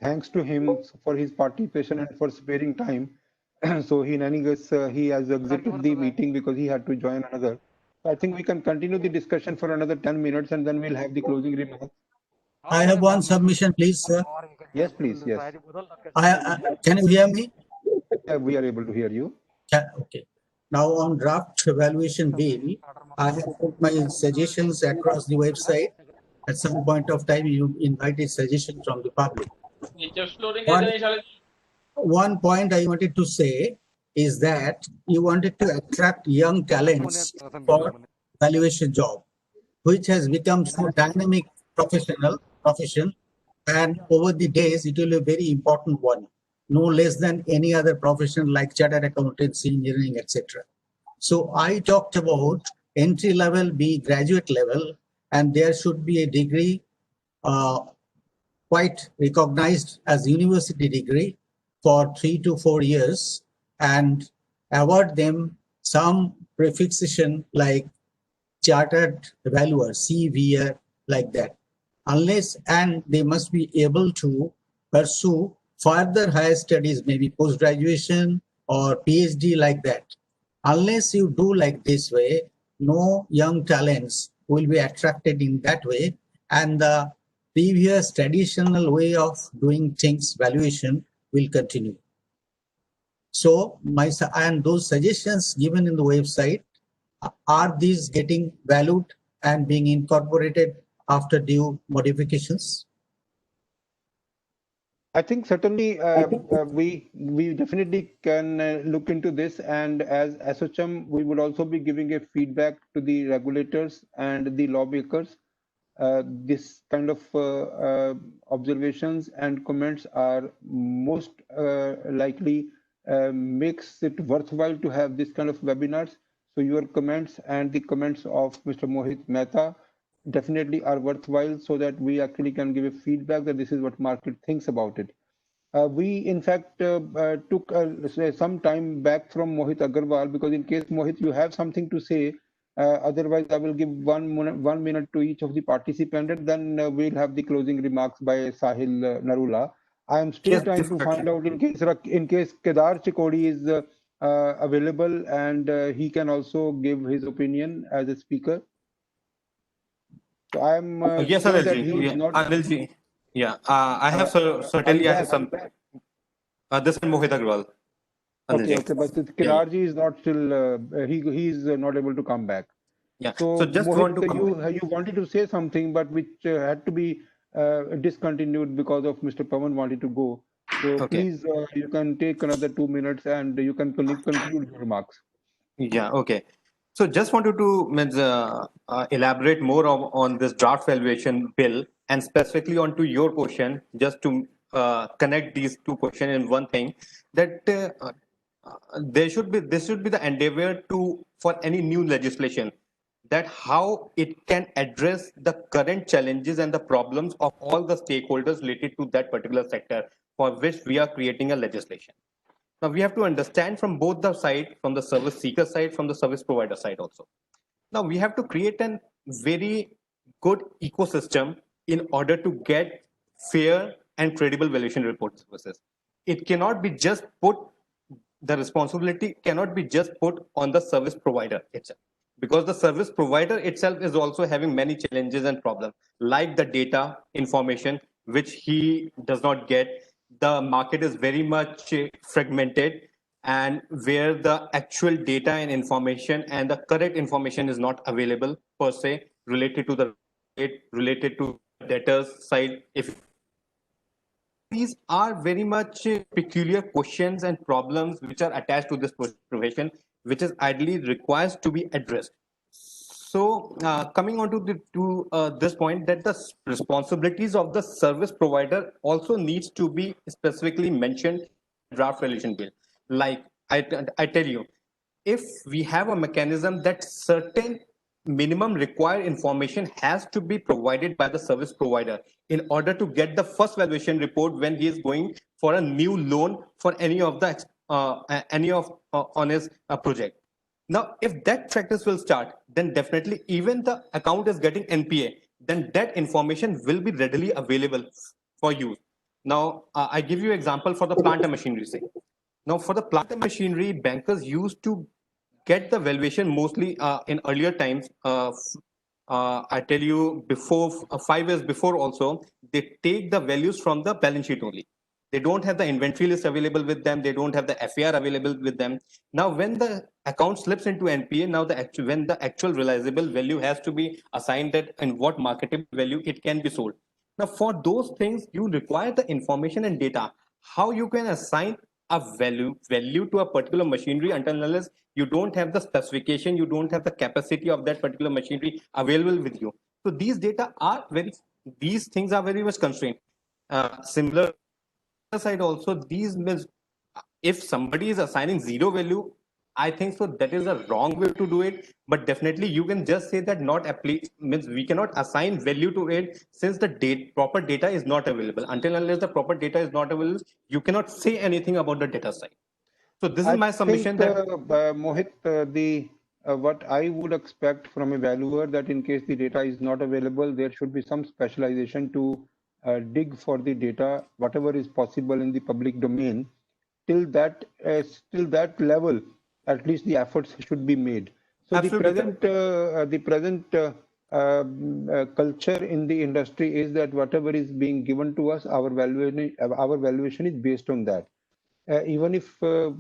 thanks to him for his participation and for sparing time. So in any case, he has exited the meeting because he had to join another. I think we can continue the discussion for another 10 minutes and then we'll have the closing remarks. I have one submission, please, sir. Yes, please. Yes. Can you hear me? Yeah, we are able to hear you. Okay. Now on draft valuation bill, I have put my suggestions across the website. At some point of time, you invited suggestions from the public. One point I wanted to say is that you wanted to attract young talents for valuation job, which has become so dynamic profession, and over the days it will be a very important one, no less than any other profession like chartered accountancy, engineering, etc. So I talked about entry level be graduate level, and there should be a degree quite recognized as university degree for 3 to 4 years, and award them some prefixation like chartered valuer, CVR, like that. Unless, and they must be able to pursue further higher studies, maybe post-graduation or PhD like that. Unless you do like this way, no young talents will be attracted in that way, and the previous traditional way of doing things, valuation, will continue. So and those suggestions given in the website, are these getting valued and being incorporated after due modifications? I think certainly we definitely can look into this, and as ASSOCHAM, we would also be giving a feedback to the regulators and the lawmakers. This kind of observations and comments are most likely makes it worthwhile to have this kind of webinars. So your comments and the comments of Mr. Mohit Mehta definitely are worthwhile, so that we actually can give a feedback that this is what market thinks about it. We in fact took some time back from Mohit Agarwal, because in case Mohit you have something to say, otherwise I will give 1 minute to each of the participants, and then we'll have the closing remarks by Sahil Narula. I am still trying to find out in case Kedar Chikodi is available, and he can also give his opinion as a speaker. So I am yes, sure that Anilji. he is not. Anilji. Yeah, I have certainly I have some. This is Mohit Agrawal. Okay, but Kirarji is not still. He is not able to come back. Yeah. So just Mohit, want to you wanted to say something, but which had to be discontinued because of Mr. Pawan wanted to go. So please, you can take another 2 minutes and you can conclude your remarks. Yeah. Okay. So just wanted to elaborate more on this draft valuation bill, and specifically onto your question, just to connect these two questions in one thing, that this should be the endeavor for any new legislation, that how it can address the current challenges and the problems of all the stakeholders related to that particular sector for which we are creating a legislation. Now we have to understand from both the side, from the service seeker side, from the service provider side also. Now we have to create a very good ecosystem in order to get fair and credible valuation report services. It cannot be just put, the responsibility cannot be just put on the service provider itself, because the service provider itself is also having many challenges and problems, like the data information which he does not get. The market is very much fragmented, and where the actual data and information and the correct information is not available per se, related to the related to debtors side. If these are very much peculiar questions and problems which are attached to this profession, which is ideally requires to be addressed. So coming on to this point, that the responsibilities of the service provider also needs to be specifically mentioned in the draft valuation bill. Like I tell you, if we have a mechanism that certain minimum required information has to be provided by the service provider in order to get the first valuation report when he is going for a new loan for any of on his project. Now, if that practice will start, then definitely even the account is getting NPA, then that information will be readily available for use. Now, I give you example for the plant and machinery say. Now, for the plant and machinery, bankers used to get the valuation mostly in earlier times. I tell you, before 5 years before also, they take the values from the balance sheet only. They don't have the inventory list available with them. They don't have the FAR available with them. Now, when the account slips into NPA, now when the actual realizable value has to be assigned that in what marketable value it can be sold. Now, for those things, you require the information and data. How you can assign a value to a particular machinery until unless you don't have the specification, you don't have the capacity of that particular machinery available with you. So these things are very much constrained. Similar side also, these means if somebody is assigning zero value, I think so that is a wrong way to do it. But definitely you can just say that not apply means we cannot assign value to it since the proper data is not available. Until unless the proper data is not available, you cannot say anything about the data side. So this is my submission think, that Mohit, the what I would expect from a valuer, that in case the data is not available, there should be some specialization to dig for the data, whatever is possible in the public domain. Till that level, at least the efforts should be made. So absolutely the present culture in the industry is that whatever is being given to us, our valuation is based on that. Even if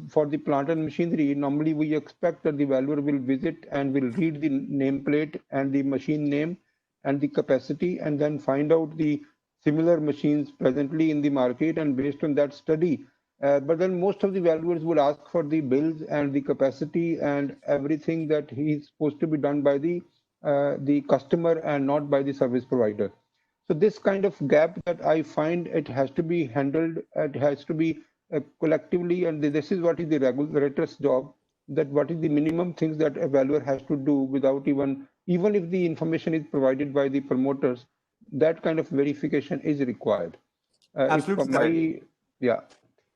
for the plant and machinery, normally we expect that the valuer will visit and will read the nameplate and the machine name and the capacity, and then find out the similar machines presently in the market, and based on that study. But then most of the valuers would ask for the bills and the capacity and everything that is supposed to be done by the customer and not by the service provider. So this kind of gap that I find, it has to be handled, it has to be collectively, and this is what is the regulator's job, that what is the minimum things that a valuer has to do without even if the information is provided by the promoters, that kind of verification is required. If absolutely correct. Yeah.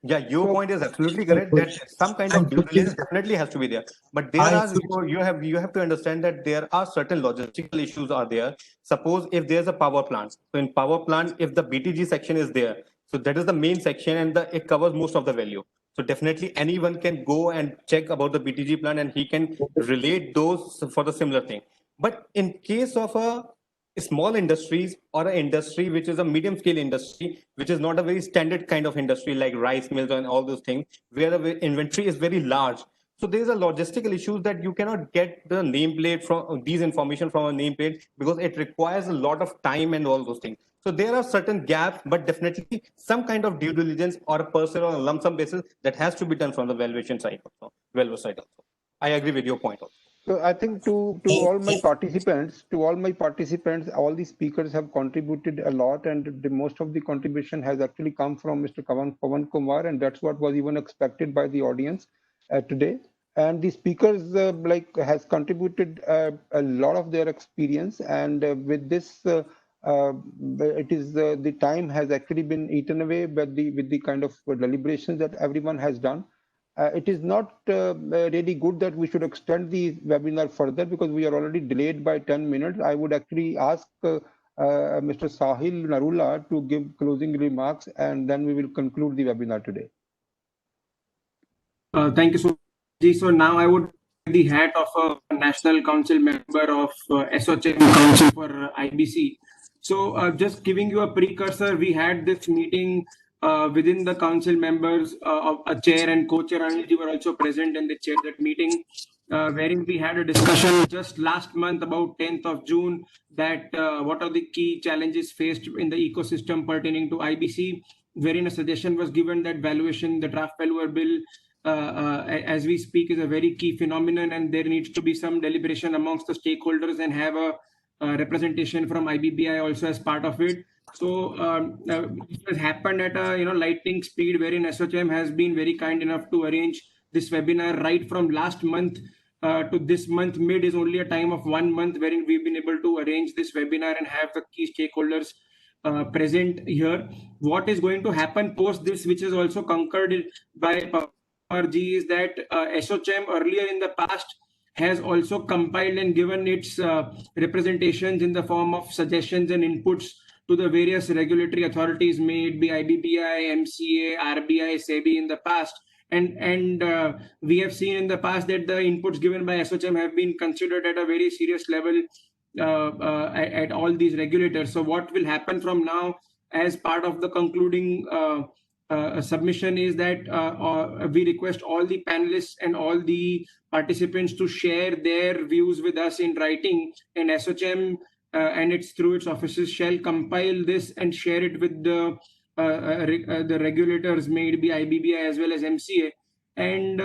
Yeah, your So point is absolutely correct that some kind of due diligence definitely has to be there. But there are you have to understand that there are certain logistical issues are there. Suppose if there's a power plant, so in power plant, if the BTG section is there, so that is the main section and it covers most of the value. So definitely anyone can go and check about the BTG plant and he can relate those for the similar thing. But in case of a small industries or an industry which is a medium scale industry, which is not a very standard kind of industry like rice mills and all those things, where the inventory is very large. So there is a logistical issue that you cannot get the nameplate from these information from a nameplate because it requires a lot of time and all those things. So there are certain gaps, but definitely some kind of due diligence or a person on a lump sum basis that has to be done from the valuation side also, valuer side also. I agree with your point also. So I think to all my participants, all the speakers have contributed a lot, and most of the contribution has actually come from Mr. Pawan Kumar, and that's what was even expected by the audience today. And the speakers has contributed a lot of their experience, and with this, it is the time has actually been eaten away by with the kind of deliberations that everyone has done. it is not really good that we should extend the webinar further because we are already delayed by 10 minutes. I would actually ask Mr. Sahil Narula to give closing remarks, and then we will conclude the webinar today. Thank you so much. So now I would wear the hat of a National Council member of ASSOCHAM Council for IBC. So just giving you a precursor, we had this meeting within the council members of a chair and co-chair Anilji were also present, and they chaired that meeting, wherein we had a discussion just last month about 10th of June that what are the key challenges faced in the ecosystem pertaining to IBC, wherein a suggestion was given that valuation, the draft valuer bill, as we speak, is a very key phenomenon, and there needs to be some deliberation amongst the stakeholders and have a representation from IBBI also as part of it. So it has happened at a lightning speed, wherein ASSOCHAM has been very kind enough to arrange this webinar right from last month to this month. Mid is only a time of 1 month, wherein we've been able to arrange this webinar and have the key stakeholders present here. What is going to happen post this, which is also concurred by G, is that ASSOCHAM earlier in the past has also compiled and given its representations in the form of suggestions and inputs to the various regulatory authorities, may it be IBBI, MCA, RBI, SEBI in the past. And we have seen in the past that the inputs given by ASSOCHAM have been considered at a very serious level at all these regulators. So what will happen from now as part of the concluding submission is that we request all the panelists and all the participants to share their views with us in writing, and ASSOCHAM and its through its offices shall compile this and share it with the regulators, may it be IBBI as well as MCA, and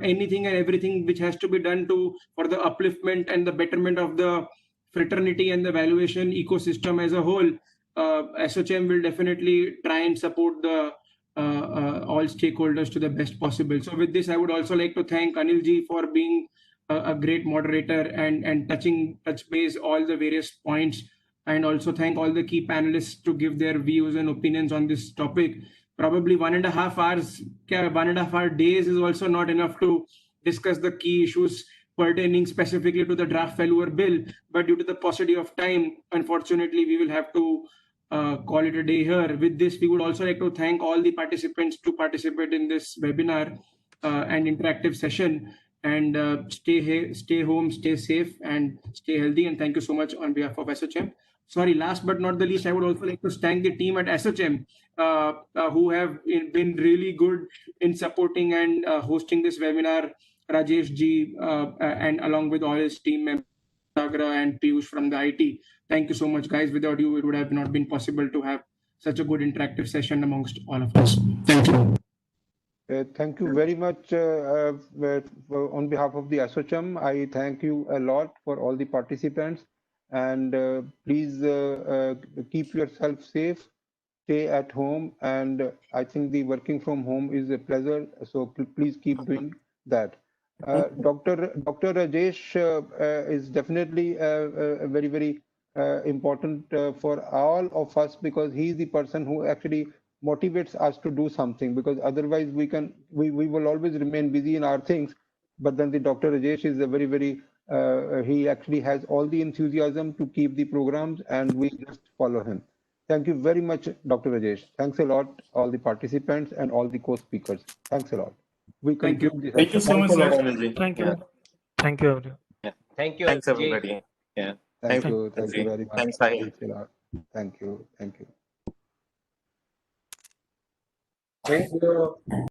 anything and everything which has to be done for the upliftment and the betterment of the fraternity and the valuation ecosystem as a whole. ASSOCHAM will definitely try and support the all stakeholders to the best possible. So with this, I would also like to thank Anilji for being a great moderator and touch base all the various points, and also thank all the key panelists to give their views and opinions on this topic. Probably 1.5 hours, 1.5 hour days is also not enough to discuss the key issues pertaining specifically to the draft valuer bill, but due to the paucity of time, unfortunately, we will have to call it a day here. With this, we would also like to thank all the participants to participate in this webinar and interactive session, and stay home, stay safe, and stay healthy. And thank you so much on behalf of ASSOCHAM. Sorry, last but not the least, I would also like to thank the team at ASSOCHAM who have been really good in supporting and hosting this webinar. Rajesh ji and along with all his team members, Sagra and Piyush from the IT. Thank you so much, guys. Without you, it would have not been possible to have such a good interactive session amongst all of us. Thank you. Thank you very much on behalf of the ASSOCHAM. I thank you a lot for all the participants, and please keep yourself safe, stay at home, and I think the working from home is a pleasure, so please keep doing that. Dr. Rajesh is definitely very, very important for all of us, because he is the person who actually motivates us to do something, because otherwise we will always remain busy in our things. But then the Dr. Rajesh is a very, very he actually has all the enthusiasm to keep the programs, and we just follow him. Thank you very much, Dr. Rajesh. Thanks a lot, all the participants and all the co-speakers. Thanks a lot. We conclude this. Thank you so much, sir. Thank you. Yeah. Thank you, everyone. Yeah. Thank you. Thanks, Ji. everybody. Yeah. Thank you. Thank you very much. Thanks, Sahil. Thanks a lot. Thank you. Thank you. Thank you.